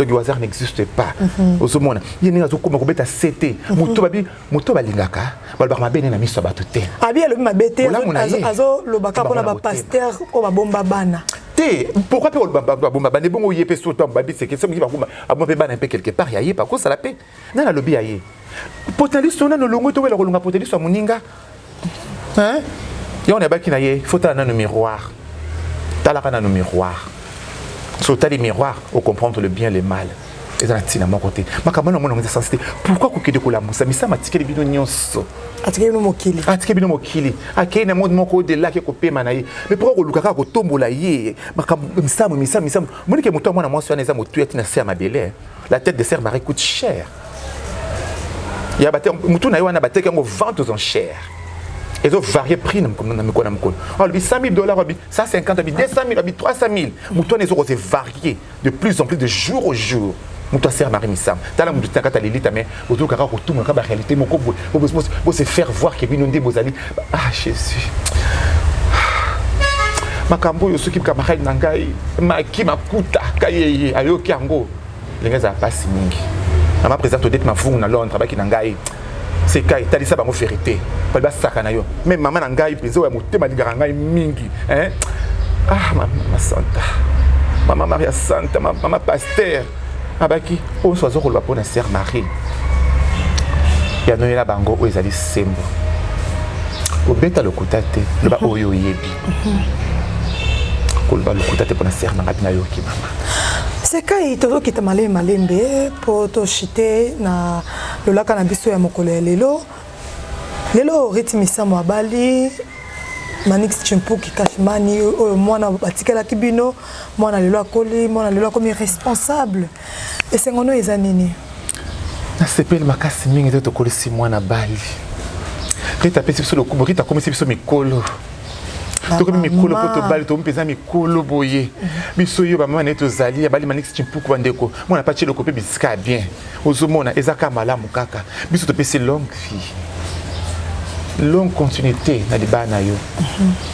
le hasard n'existe pas. Au monde, il y a un cité. Moto balingaka. Balbama bene na miso batute. Abi le mabete azo lo baka pona ba pasteur o ba bomba bana. Pourquoi pas le bomba bana bongo yé peso to babi c'est que ça me va bomba bana un peu quelque part yé pas quoi ça la paix. Na la lobby yé. Potaliste on a no longo to wela kolonga potaliste wa muninga. Hein? Et on est baki na yé, faut tala na miroir. Tala kana no miroir. Sauter les miroirs pour comprendre le bien et le mal. Et dans la mon côté. Ma camano mon sensité. Pourquoi ko kede ko la musa misa matike bino nyonso. Atike bino mokili. Atike bino mokili. Akei na monde moko de là ke ko pema na ye. Mais pourquoi ko lukaka ko tombola ye? Misa. Moni ke moto mwana mwasi wana eza motu eti na se mabele. La tête de sœur Marie coûte cher. Ya bate motu na yo wana bateke ngo vente aux enchères. Ils ont varié prix dans le 100 000 $, 150 000, 200 000, 300 000. Moutons les autres varié de plus en plus de jour au jour. Moutons sert Marie Missam. T'as la moutons quand t'as l'élite mais autour de tout le monde réalité mon corps vous se faire voir que vous n'ondez vos amis. Ah Jésus. makambo yo soki camarade na ngai maki makuta kayeye ayoki yango lenga za pasi mingi mama présente au date mafungu na Londres baki na ngai c'est kai talisa bango vérité pa ba saka na yo même maman na ngai penzo ya motema lingara ngai mingi hein ah mama santa mama Maria Santa mama pasteur abaki on soit zo ko na sœur Marie ya no yela bango o ezali sembo obeta lokuta te loba oyo yebi koloba lokuta te pona sœur na bina yoki mama c'est kai tozokita malembe po toshite na lolaka na biso ya mokolo ya lelo ritmisa mwabali Manix Chimpuki Kashmani mwana batikala kibino mwana lelo akoli mwana lelo akomi responsable et c'est ngono ezanini na sepeli makasi mingi te tokolisi mwana bali rita pesi biso lokubo rita komisi biso mikolo tokomi mikolo po tobali tompeza mikolo boye biso yo bamama na tozali ya bali Manix Chimpuku bandeko mwana pache lokope bisika bien ozomona ezaka malamu kaka biso topesi longue continuité na libana yo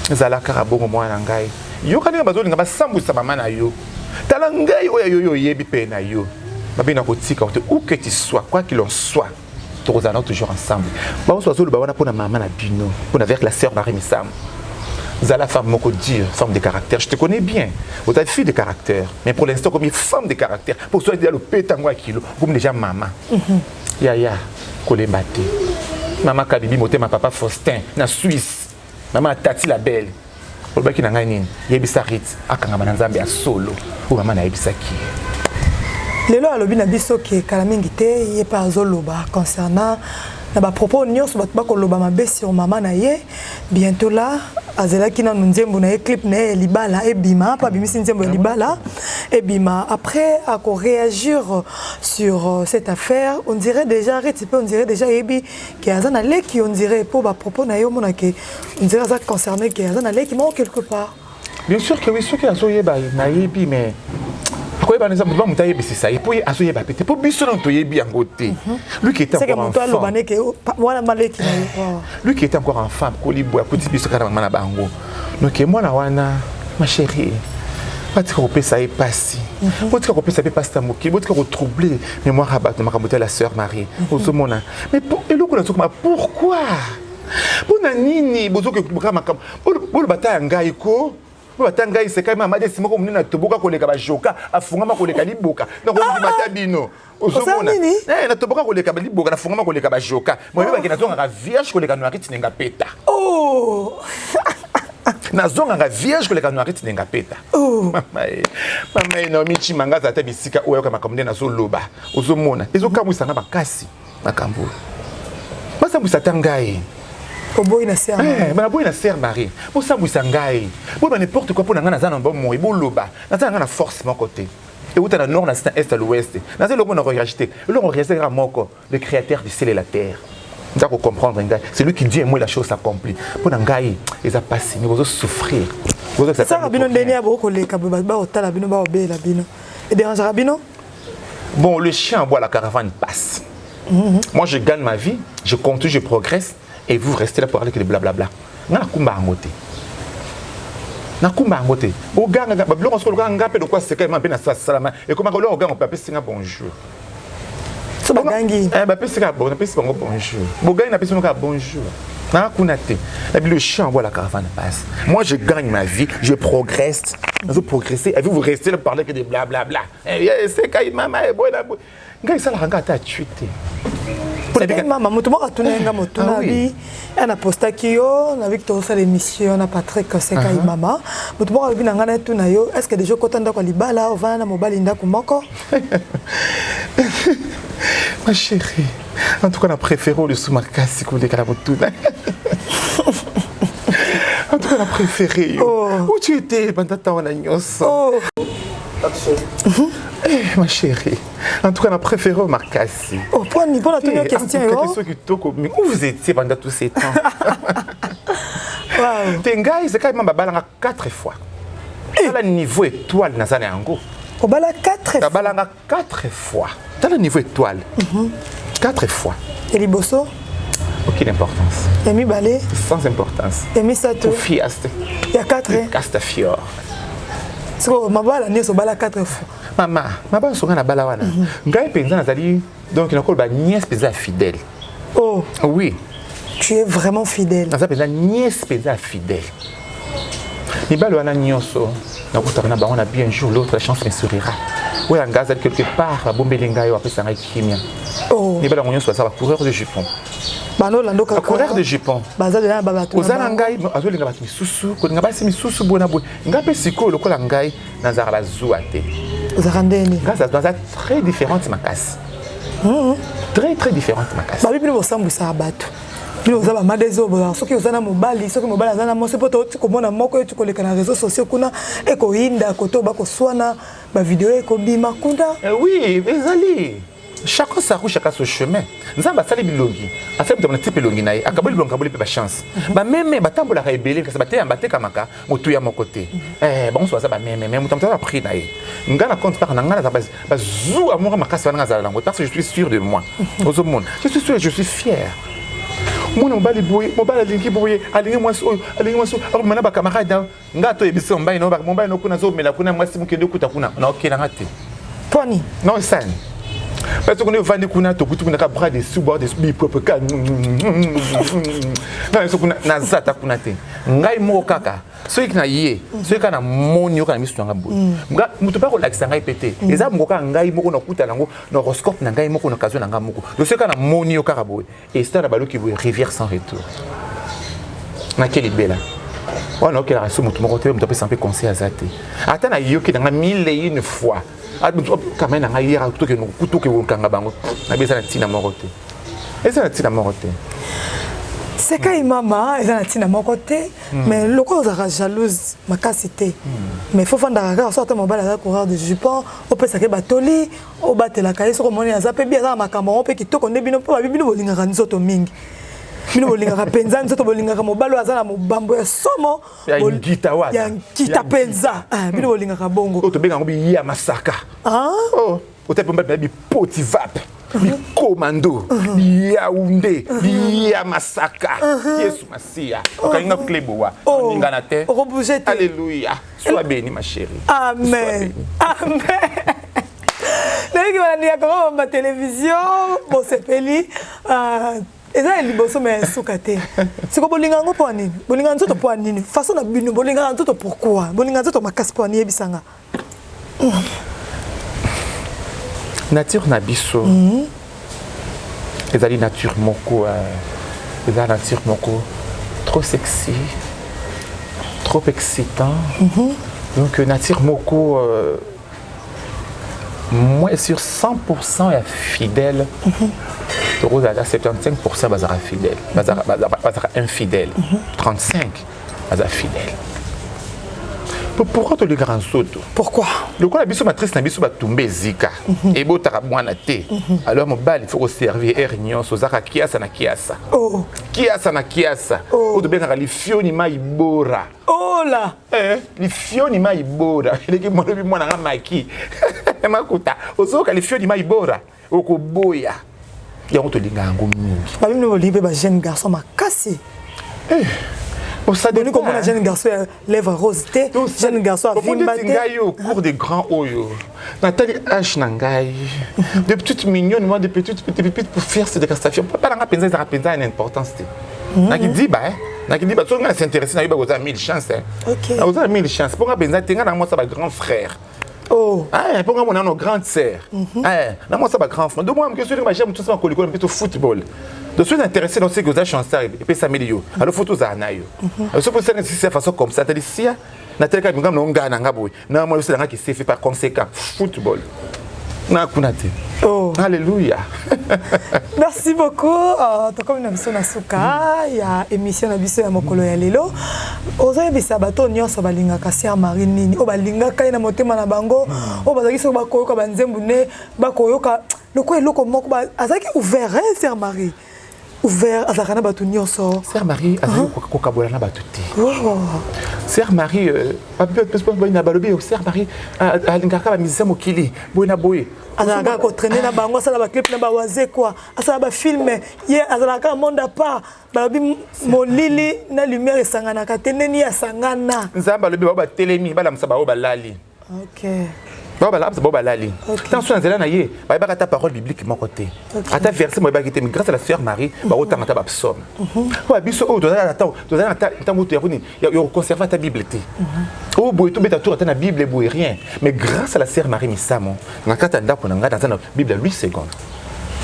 ezala kaka bongo mwana ngai yo kana bazolinga basambwisa mama na yo tala ngai oyo yo yebi pe na yo babina kotika où que tu sois quoi qu'il en soit nous allons toujours ensemble ba on soit zolo ba wana pona mama na bino pona avec la sœur Marie Missam Zala femme moko dire femme de caractère je te connais bien vous êtes fille de caractère mais pour l'instant comme une femme de caractère pour soit dire le pétango à kilo comme déjà maman ya kolembate maman Kabibi motema papa Faustin na Suisse maman Tati la belle olbaki na ngai nini yebisa rit akanga manzambe ya solo ou maman na yebisa ki lelo alobi na biso ke kala mingi te ye pa zoloba concernant na ba propos nyos ba ko loba mabe sur maman na ye bientôt là azelaki na nzembo na clip na libala ebima pa bimisi nzembo libala ebima après à réagir sur cette affaire on dirait déjà ebi que azana leki on dirait pour ba propos na yo mona ke on dirait ça concerné que azana leki mo quelque part bien sûr que oui ce qui a soyeba na ebi mais quoi par exemple ba mutaye bisi ça et puis asoyeba pété pour biso non toyebi yango te lui qui était encore enfant lui qui était encore enfant kolibo akuti biso kana mama na bango donc moi na wana ma chérie batika kopesa ye pasi batika kopesa pe pasta moki batika ko troubler mémoire rabat na makambo la sœur Marie ozomona mais eloko na sokoma pourquoi bona nini bozoke makambo bolo bataya ngai ko batanga c'est quand même amade sima ko munena toboka koleka ba joka afungama koleka liboka donc on dit matabino ozomona na toboka koleka ba liboka na fungama koleka ba joka moi ba kina zonga vierge koleka noirite nenga peta oh na zonga vierge koleka noirite nenga peta mama no michi mangaza ta bisika oyo kama kamune na zoloba ozomona ezokamwisa na bakasi makambo basa musatangai Oboy na sœur Marie. Eh, boy na sœur Marie. Pour ça vous sangai. Pour n'importe quoi pour n'anga na bon moi boloba. Na za na force mon côté. Et où na nord na est à l'ouest. Na za le monde rejeté. Le on rejeté à moko, le créateur du ciel et la terre. D'accord comprendre ngai. C'est lui qui dit moi la chose s'accomplit. Pour ngai, ils a passé, mais vous souffrir. Vous ça rabino ndeni aboko le kababa ba otala bino ba obela bino. Et dérange rabino? Bon, le chien boit la caravane passe. Moi je gagne ma vie, je continue, je progresse. Et vous restez là pour parler que de blablabla. Na kumba ngote. Na kumba ngote. O ganga bablo on se ko ganga pe de quoi c'est quand même bien ça salama. Et comment le ganga on peut appeler singa bonjour. So bagangi. Ba pe singa bon, pe singa bonjour. Bo ganga na pe singa bonjour. Na kunate. Et puis le chien voit la caravane passe. Moi je gagne ma vie, je progresse. Vous progressez et vous restez là pour parler que de blablabla. C'est quand maman est bonne. Ngai ça la ranga ta tuité. Maman, moto a tourné nga moto na bi, ana posta kiyo na Victor sa l'émission na Patrick Seka mama. Moto a bi na nga na tuna yo, est-ce que déjà kotanda kwa libala o vana mobali ndako moko? Ma chérie, en tout cas on a préféré le soumakasi ko le kala motuna. En tout cas on a préféré yo. Où tu étais pendant ta wana nyoso? Eh, ma chérie, en tout cas, on a préféré au Marcassi. Oh, pour la première question, où vous étiez pendant tous ces temps? Wow. Tengai, c'est quand même babalanga 4 fois. Dans le niveau étoile, dans un ango. Au bala 4 fois. Babalanga 4 fois. Dans le niveau étoile. 4 fois. Et les bosso? aucune importance. Emi balé. Sans importance. Emi sato. Fiaste. Il y a 4. Castafiore. C'est quoi ma bala n'est so bala 4 fois. Maman, ma bala so na bala wana. Ngai penza nazali donc il nakol ba nièce peza fidèle. Oh. Oui. Tu es vraiment fidèle. Naza peza nièce peza fidèle. Ni bala wana nyonso. Nakutana ba on a bien un jour l'autre la chance me sourira. Oui, en gaz quelque part la bombe linga yo après ça ngai kimia. Oh. Ni bala nyonso ça va coureur de jupon. Bano lando ka coureur de jupon. Baza de la babato. Ozana ngai azolinga batu misusu ko linga basi misusu bona bo. Ngape siko lokola ngai nazara la zuate. Ozarandeni. Ngaza dans très différentes makasi. Très différentes makasi. Babi bino bosambu sa bato. Bino za ba madezo bo soki ozana mobali soki mobali azana mo sepo to komona moko etu koleka na réseaux sociaux kuna eko inda koto ba ko swana ba vidéo eko bima kunda. Oui, ezali. Chacun sa roue, chacun son chemin. Nous avons fait des bilongi. À faire des types de bilongi, à Kabul Bilongi, pas chance. Bah même, bah tant pour la rébellion, que ça battait en battait comme ça, mon tout à mon côté. Bon, soit ça, bah même, mon temps a pris naï. Ngana compte par Nangana, bah zou amour ma casse dans la langue, parce que je suis sûr de moi. Aux autres mondes, je suis sûr, je suis fier. Mon bali boy, mon bali linki boy, alingi moi so, alors maintenant bah camarade, ngato ebisi mbayi no, mon bayi no kuna zo, mais la kuna moi si mon kendo kuta kuna, na ok na ngate. Pony. Non ça. Parce qu'on est venu kuna to kutu kuna ka bras de sous-bord de bi propre ka. Non, so kuna na zata kuna te. Ngai mo kaka. Soki na ye, soki kana moni yo kana misu nga boy. Nga mutu pa ko lakisa ngai pété. Eza ngoka ngai moko na kuta lango na horoscope na ngai moko na kazo na nga moko. Le soki kana moni yo kaka boy. Et c'est la balo qui veut rivière sans retour. Na quelle bella. On a ok la so mutu moko te mutu pe sans pe conseil azate. Ata na yo ki na 1001 fois. Quand même, il y a tout que nous couteau que vous kanga bango. Na besa na tina morote. Esa na tina morote. C'est quand maman, esa na tina morote, mais le quoi ça jalouse ma casité. Mais faut fanda ka sorte mon bala coureur de jupon, on peut saké batoli, on batte la caille sur mon ya zape bien za makamba, on peut kitoko ndebino pa bibino bolinga nzoto mingi. Bino bolinga ka penza nzoto bolinga ka mobalo azana mobambo ya somo. Ya ngita wa. Ya ngita penza. Bino bolinga ka bongo. O to benga ngobi ya masaka. Ah. Oh, o te pomba bi potivap. Bi commando. Bi Yaoundé. Bi ya masaka. Yesu Masia. Okainga klebo wa. Ninga na te. O bouger te. Alléluia. Sois béni ma chérie. Amen. Amen. Nayiki balandi comment ma télévision, bon sepeli. Eza liboso mais sukate. C'est ko bolinga ngo po nini? Bolinga nzoto po nini? Façon na binu bolinga nzoto pourquoi? Bolinga nzoto makasi po nini bisanga? Nature na biso. Ezali nature moko ezali nature moko trop sexy, trop excitant. Donc nature moko moi sur 100% est fidèle. Rose à 75% bazara fidèle, bazara infidèle, 35 bazara fidèle. Pourquoi tu le grand soto? Pourquoi? Le quoi la biso matrice na biso ba tomber zika et bo tara mwana te. Alors mon bal il faut servir erignon sozaka kiasa na kiasa. Oh. Kiasa na kiasa. O de benga li fioni mai bora. Oh là. Li fioni mai bora. Il est mo bi mwana nga maki. Makuta. Ozo ka li fioni mai bora. Oko boya. Il y a un peu de mingi. Ba bino libe ba jeune garçon makasi. Ça donne comme un jeune garçon lèvres roses té, jeune garçon à vimba té. Ngai au cours des grands oyo. Nathalie H nangai. De petites mignonnes moi de petites pour faire cette décastation. Pas nga penza za penza une importance té. Na ki di ba na ki di ba so nga s'intéresser na yo ba goza 1000 chances. OK. Na goza 1000 chances. Pour nga penza té nga na moi ça ba grand frère. Oh. Ah, pour moi, on a nos grandes sœurs. Ah, moi, ça va grand frère. De moi, je suis j'aime tout ça, on plutôt football. Je suis intéressé dans ce que vous avez chanté et puis ça m'aide. Alors, faut tout ça, naïo. Alors, c'est pour ça que c'est façon comme ça. C'est-à-dire, si na tel cas, nous avons un gars n'angaboui. Non, moi, c'est un gars qui s'est fait par conséquent football. Na kunate. Oh. Alléluia. Merci beaucoup. Comme une émission Nasuka, il y a émission na biso ya mokolo ya lelo. Ozoye bisabato nyonso balinga kasia marinini. O balinga kai na motema na bango. O bazaki so bakoyoka banzembu ne bakoyoka. Loko eloko moko ba azaki ouvert hein, Sœur Marie. ouvert azalaka na bato nyonso. Sœur Marie azali kokabola na bato te. Sœur Marie na balobi Sœur Marie alingaka bamizisa mokili boye na boye. Azalaka kotraîner na bango asala baclip na bawaze kwa asala bafilme ye azalaka monde à part balobi molili na lumière esanganaka te neni asangana. Nzambe alobi batelemi balamisa bao balali. Ok. Balali. Tant soit nzela na ye ba ba ta parole biblique mon côté. Ata verset mo ba kité grâce à la sœur Marie ba otanga ta psaume. Wa biso o dozala ta moto yakuni yo conserver ta Bible té. O boy to beta tour ta na Bible boy rien mais grâce à la sœur Marie Misamo ngakata ndako na ngata na Bible 8 secondes.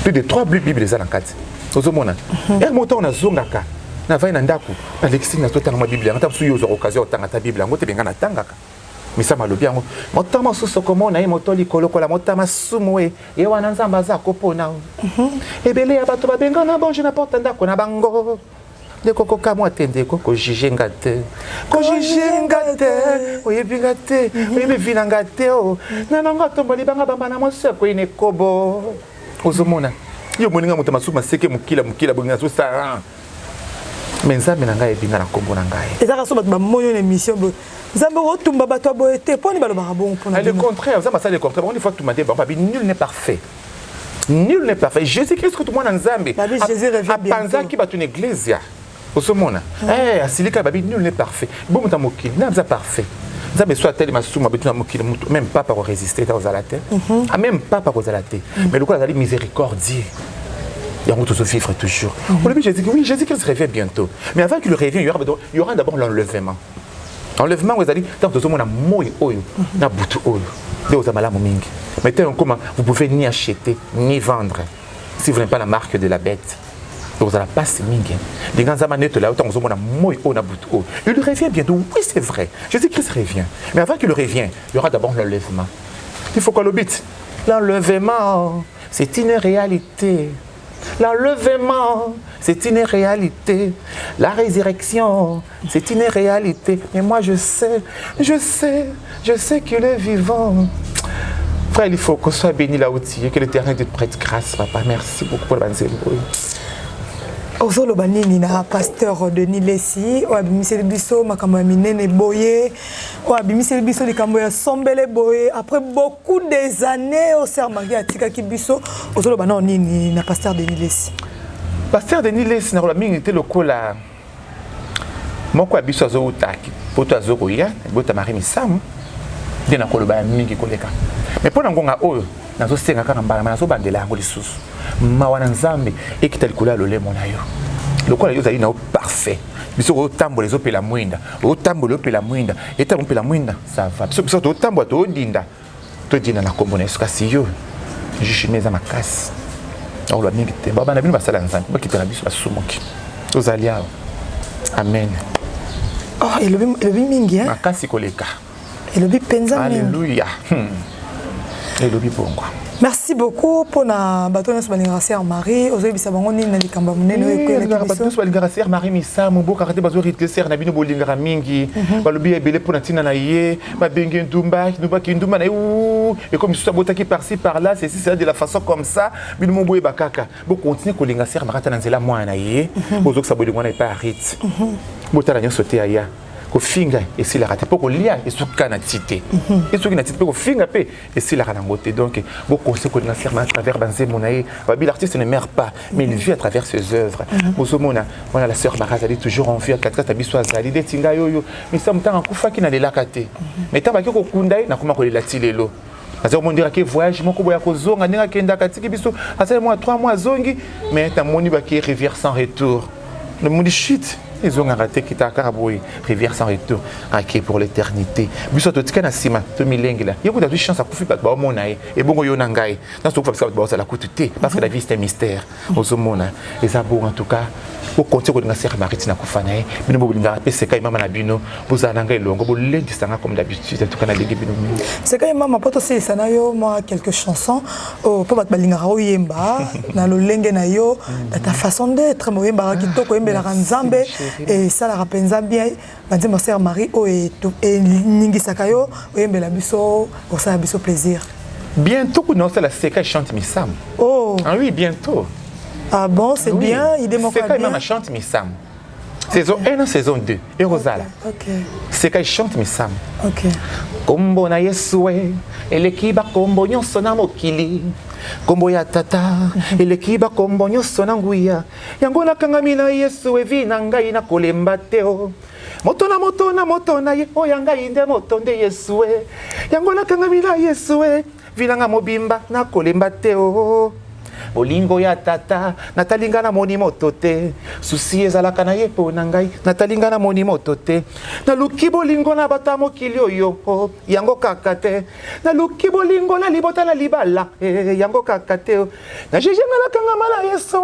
Plus de 3 Bibles za na kati. Ozomona. Er moto na zongaka na vai na ndako na lexi na tota na Bible ngata su yo zo occasion otanga ta Bible ngote benga na tangaka. Misama lobi yango motama suso komona ye motoli kolokola motama sumwe ye wana nzamba za kopona ebele ya bato babenga na bonje na porte ndako na bango de koko kamwa tende koko jijenga te ko jijenga te oyebinga te oyebi vinanga te o nananga tomboli banga bamba na moseko ine kobo ozomona yo moninga moto masuma seke mukila bonga so sa menzabe na ngai ebinga na kombo na ngai ezaka so bato bamoyo na émission Zambo otumba bato boete poni balobaka bon pona. Le contraire, ça le contraire. Une fois que tu m'as dit nul n'est parfait. Nul n'est parfait. Jésus-Christ que tout le monde en Zambie. Jésus revient bien. Panza qui bat une église. Au somona. Eh, asilika babi nul n'est parfait. Bon ta mokili, n'a pas parfait. Zambie soit tel masuma betuna mokili même pas pour résister dans la terre. Ah même pas pour la terre. Mais le quoi la miséricordieux. Il y a un autre vivre toujours. On lui dit oui, Jésus-Christ revient bientôt. Mais avant qu'il revienne, il y aura d'abord l'enlèvement. Enlèvement, vous allez tant que tout le monde a moui oyo, na butu oyo, de aux amala momingi. Mais tel comment vous pouvez ni acheter ni vendre si vous n'avez pas la marque de la bête. Donc vous allez passer mingi. Les grands amanettes là, autant que tout le monde a moui oyo na butu oyo. Il revient bientôt. Oui, c'est vrai. Jésus-Christ revient. Mais avant qu'il revienne, il y aura d'abord l'enlèvement. Il faut qu'on le bite. L'enlèvement, c'est une réalité. L'enlèvement, c'est une réalité. La résurrection, c'est une réalité. Mais moi, je sais qu'il est vivant. Frère, il faut qu'on soit béni là aussi, que l'Éternel te prête grâce, papa. Merci beaucoup pour l'évangile. Ozolo banini na pasteur Denis Lessi, o abimiseli biso makambo ya minene boye, o abimiseli biso likambo ya sombele boye. Après beaucoup des années, o Sœur Marie atika ki biso, ozolo banana nini na pasteur Denis Lessi. Pasteur Denis Lessi na mingi était lokola moko abiso azo utaki, poto azo koya, bota Marie Misamu, dina koloba mingi koleka. Mais pona ngonga oyo nazo senga kaka mbala nazo bandela yango lisusu. Mawana nzambe ekitali kula lolemo na yo. Lokola yo zali na parfait. Biso ko tambo les opela mwinda. O tambo l'opela mwinda. Eta opela mwinda, ça va. Biso to tambo to ndinda. To dina na kombo na esukasi yo. Jishimeza makasi. Alors la mingi te. Baba na bino basala nzambe. Bakitana biso basumoki. To zali awo. Amen. Oh, et le mingi hein. Makasi koleka. Et le penza mingi. Alléluia. Et le bongo. Merci beaucoup pour na bâtonne sur la Sœur Marie. Aujourd'hui, ça va on est dans les cambas monene et que la bâtonne sur la Sœur Marie Missa mon beau caractère bazo rit Sœur na bino bolingara mingi. Ba lobi ebele pour na tina na ye, ba bengen dumba, nuba ki ndumba na ou et comme ça botaki par-ci par-là, c'est de la façon comme ça, bino mo boye bakaka. Bo continuer ko linga Sœur Marie tanzela moi na ye, bozo ça bolingo na pas rit. Botala nyo sauter aya. Ko finga et si la rate pour lia et sous canatité et sous canatité pour finga pe et si la rangote donc beaucoup conseil qu'on a fait à travers banze monae babi l'artiste ne meurt pas mais il vit à travers ses œuvres mozomona voilà la sœur Marie elle est toujours en vie à 4 biso azali de tinga yoyo mais ça me tanga kufa ki na lelakate mais tabaki ko kundai na kuma ko lelatilelo azo mondira ke voyage moko boya ko zonga ninga kenda katiki biso asale moi 3 mois zongi mais ta moni ba ki rivière sans retour le monde chute. Ils ont raté qui t'a caraboué, rivière sans retour, acquis pour l'éternité. Biso to tika na sima, to milenge là. Y'a beaucoup de chance à koufi pas ba monae et bongo yo nangai. Dans ce que ça la coûte parce que la vie c'est un mystère. Ozomona, et ça bon en tout cas. Au compte de la Sœur Marie na kufanae, bino bolinga pese kai mama na bino, bozananga elongo bolendi sanga comme d'habitude en tout cas na ligi bino. C'est kai mama poto c'est ça na yo moi quelques chansons oh po bat balinga ro yemba na lo lenge na yo ta façon d'être mo yemba kitoko yembela nzambe et ça la rapenza bien bandi ma Sœur Marie o et ningi sakayo yembela biso pour ça biso plaisir. Bientôt non c'est la Seka chante Misam. Oh. Ah oui bientôt. Ah bon, c'est bien, il démontre bien. C'est quand bien. même chante Missam. Saison 1 saison 2. Et Rosala. Ok. C'est quand il chante Missam. Ok. Kombo na Yesue, elekiba kombo nyonso na mokili. Kombo ya tata, elekiba kombo nyonso na nguya. Yango nakangami na Yesue vi na ngai na kolemba teo. Moto na ye, o yangai nde moto nde Yesue. Yango nakangami na Yesue, vi na nga mobimba na kolemba teo. Bolingo ya tata natalinga na moni moto te susi ezalaka na ye po na ngai natalinga na moni moto te naluki bolingo na bata mokili oyo yango kaka te naluki bolingo na libota na libala yango kaka te na jejengalaka nga mala Yesu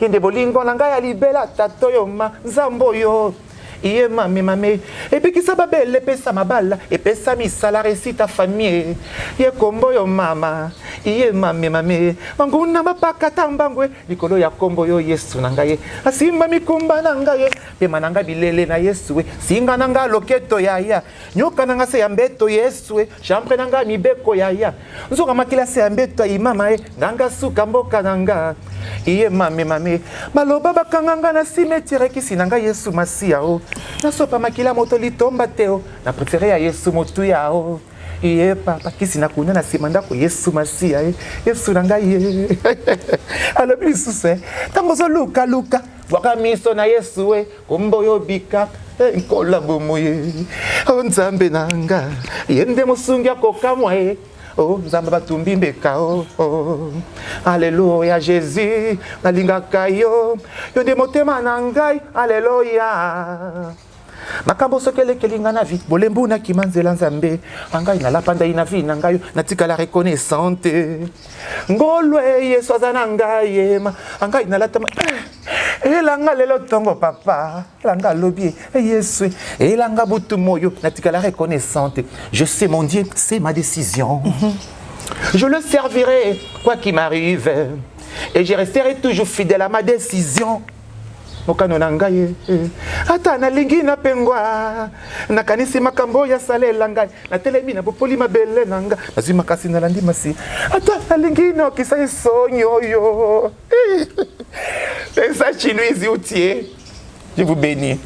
yende bolingo na ngai ya libela tata oyo ma nzambe oyo iye mame epekisa babele epesa mabala epesa misala resita famille ye kombo yo mama iye mame manguna mapakata mbangwe likolo ya kombo yo Yesu na ngai asimba mikumba na ngai pema na ngai bilele na Yesu singa na ngai loketo ya nyoka na ngai se ya mbeto Yesu chambre na ngai mibeko ya nzoka makila se ya mbeto imama nganga suka mboka na ngai iye mame maloba bakanganga na cimetière kisi na ngai Yesu masia nasopa makila moto litomba teo na préféré ya Yesu motu yao iye papa kisi na kuna na simanda ko Yesu masia Yesu na ngai alobi lisusu tango zo luka waka miso na Yesu kombo yo bika nkola bomoye nzambe nanga yende mosungi akokamwa oh nzambe batumbi mbeka alléluia Jésus nalingaka yo nde motema na ngai alléluia makambo sokele kelinga na vie bolembu na kimanzela nzambe angai na lapanda ina vie na ngai natika la reconnaissante ngolwe Yesu azana ngai angai na latama elanga lelo tongo papa elanga lobi Yesu elanga butu moyo natika la reconnaissante je sais mon Dieu c'est ma décision je le servirai quoi qu'il m'arrive et je resterai toujours fidèle à ma décision mokano na ngai ata nalingi na pengwa nakanisi makambo ya salela ngai natelemi na popoli mabele na ngai nazwi makasi na landi masi ata nalingi na okisa isonyo yo ça chinuizi outil je vous bénis.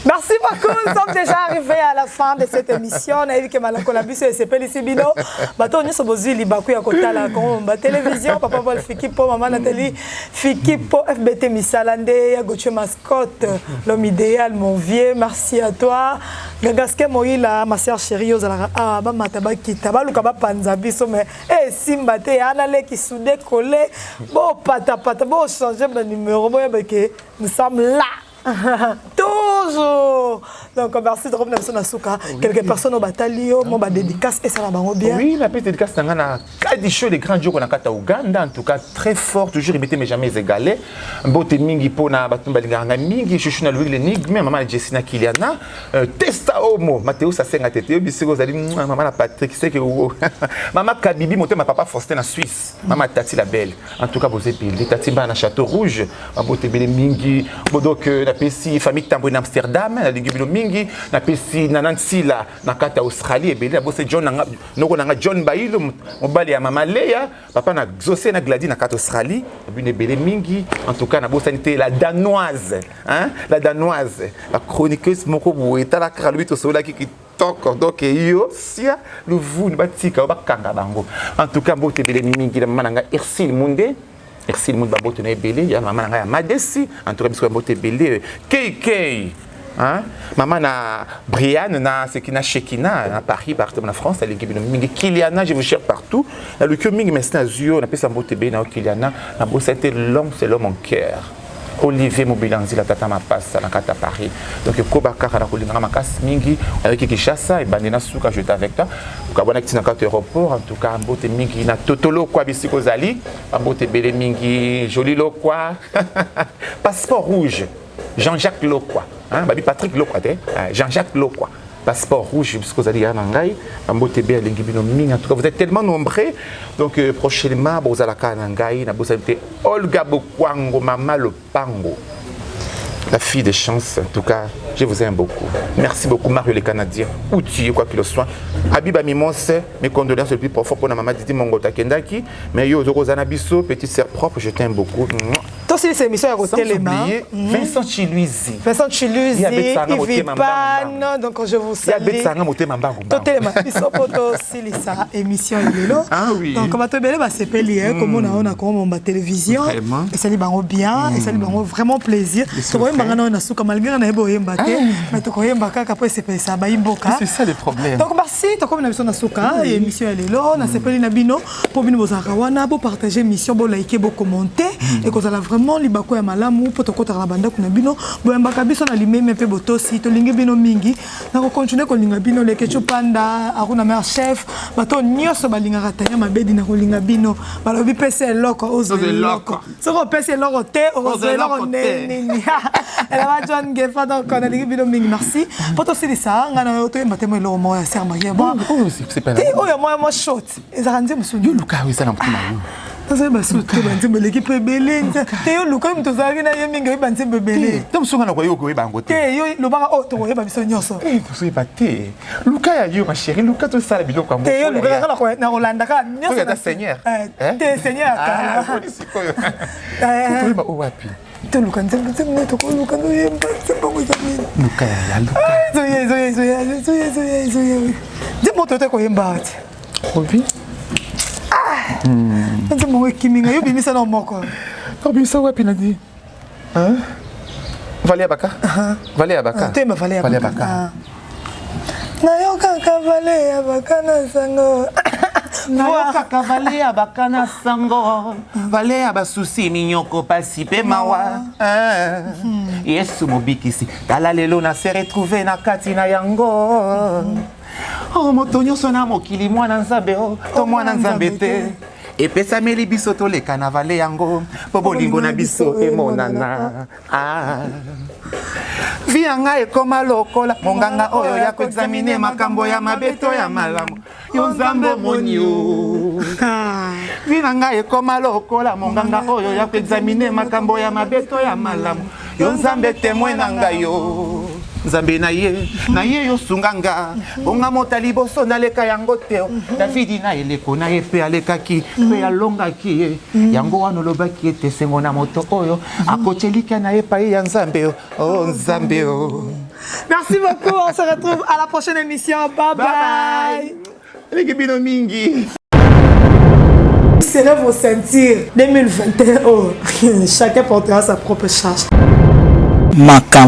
Merci beaucoup, nous sommes déjà arrivés à la fin de cette émission. On a vu que Malakola Biso et Sepeli Sibino. Bato on est sur Bozu Libaku ya Kotala Komba télévision papa Paul Fikipo maman Nathalie Fikipo FBT Misalande ya Gauthier Mascotte l'homme idéal mon vieux merci à toi Gagaske Moïla ma sœur chérie ozala ba matabaki tabaluka ba panza biso mais simba te ana le qui soudé collé bo pata bo changer de numéro boya que nous sommes là toujours. Donc merci de revenir sur Nasuka. Quelques personnes au batalio, mon dédicace et ça va bien. Oui, ma petite dédicace c'est un show les grands jours qu'on a kata Ouganda en tout cas très fort toujours imité mais jamais égalé. Bote mingi pona batumba linganga mingi chuchuna Louis l'énigme maman Jessina Kiliana testa homo Mathéo ça senga tete bisiko zali maman la Patrick c'est que maman Kabibi monté ma papa Faustin en Suisse maman Tati la belle en tout cas vous êtes pile Tati ba na Château Rouge bote bele mingi bodok pesi famille tambo en Amsterdam na lingibilo mingi na pesi na Nancy la na kata Australie ebele bosse John nanga John Bailo mobali ya mama Leia papa na Xosé na Gladys na kata Australie bune ebele mingi en tout cas na bosanité la danoise la danoise la chroniqueuse moko boeta la kralubito sola ki donc yo sia le vous batika bakanga bango en tout cas bote ebele mingi la mama nga Ercile Munde merci le monde va botter belé il y a maman na Madesi en tout cas parce que botter belé KK hein maman na Brianne na c'est qui na Shekina à Paris partout en France elle est mingi Kiliana je vous cherche partout le que mingi mais c'est azur on appelle ça botter belé na Kiliana na beau c'était l'homme c'est l'homme en cœur Olivier Mobilanzi la tata ma passe na kata Paris donc kobaka kana kolinga makasi mingi avec Kishasa et bandena suka je avec toi kabona kitina kata aéroport en tout cas mbote mingi na totolo kwa bisiko zali mbote bele mingi joli lokwa passeport rouge Jean-Jacques Lokwa babi Patrick Lokwa Jean-Jacques Lokwa passeport rouge parce que vous allez à Nangai, Mbote B Lingibino Ming. En tout cas, vous êtes tellement nombreux. Donc prochainement, vous allez à Nangai, vous allez Olga Bokwango Mama Lopango, la fille de chance. En tout cas, je vous aime beaucoup. Merci beaucoup, Mario les Canadiens. Outils, quoi qu'il soit. Abiba Mimos, mes condoléances le plus profond pour la maman Didi Mongota Kendaki. Mais yo Zorozana Bisso, petite sœur propre, je t'aime beaucoup. aussi les émissions à côté les mains. Vincent Chiluizi. Vincent Chiluizi, Ivipan, donc je vous salue. Il y a Tout les mains, ils sont aussi les émissions ah oui. donc on va te belle c'est payé comme on a comme ma télévision et ça lui bango bien et ça lui bango vraiment plaisir. Tu vois on a souka malgré na ebo yemba te mais tu vois yemba kaka après c'est ça ba imboka. C'est ça le problème. Donc merci tu comme na mission na souka et émission elle est là na sepeli na bino pour bino bozaka wana pour partager émission pour liker pour commenter et que ça a vraiment libako ya malamu pour to kota na banda kuna bino boyamba kabiso na limeme pe botosi to lingi bino mingi na ko continuer ko linga bino le kecho panda akuna mer chef bato nyoso balinga katanya mabedi na ko linga bino balobi pese loko ozo loko soko pese loko te ozo loko nini elle va John Gefa donc on a lingi bino mingi merci pour to sili ça ngana yo to mbate mo lo mo ya ser magie bon c'est pas oh ya mo shot ezanze musunyu luka wi sana mtima yo ça ba so te banze mo l'équipe belé te yo luka mto zaki na ye mingi banze belé te musunga na kwa yo ko bango te te yo lo baka oh to yeba biso nyoso to pas te luka ya yo ma chérie luka to sala biloko ambo te yo luka na Rolanda ka nyoso ta seigneur te seigneur ah polisi ko yo to ba o wapi te luka nzembe to ko luka no yemba nzembe ko zamini luka ya luka zo nzembe to te ko yemba ati obi nzembe ko kiminga yo bimisa na moko ko bimisa wapi na di Valia Baka Valia Baka te ma Valia Baka na yo kaka Valia Baka na sango Nayoka kavale ya bakana sango vale ya basusi minyoko pasi pe mawa Yesu mobikisi tala lelo na se retrouver na kati na yango Oh moto nyonso na mokili mwana nzambe o to mwana nzambe te epesameli biso toleka na vale yango po bolingo na biso emonana via ngai ekoma lokola monganga oyo ya koexamine makambo ya mabeto ya malamu yo nzambe monio via ngai ekoma lokola monganga oyo ya koexamine makambo ya mabeto ya malamu yo nzambe témoin na ngai yo nzambe na ye yo sunganga bonga mota liboso naleka yango te Davidi na eleko na ye pe alekaki pe alongaki ye yango wana olobaki ete sengo na moto oyo akochelika na ye pai ya nzambe oh nzambe oh. Merci beaucoup, on se retrouve à la prochaine émission. Bye bye. Les bino mingi. Serrez vos ceintures 2021. Chacun portera sa propre charge. Makam.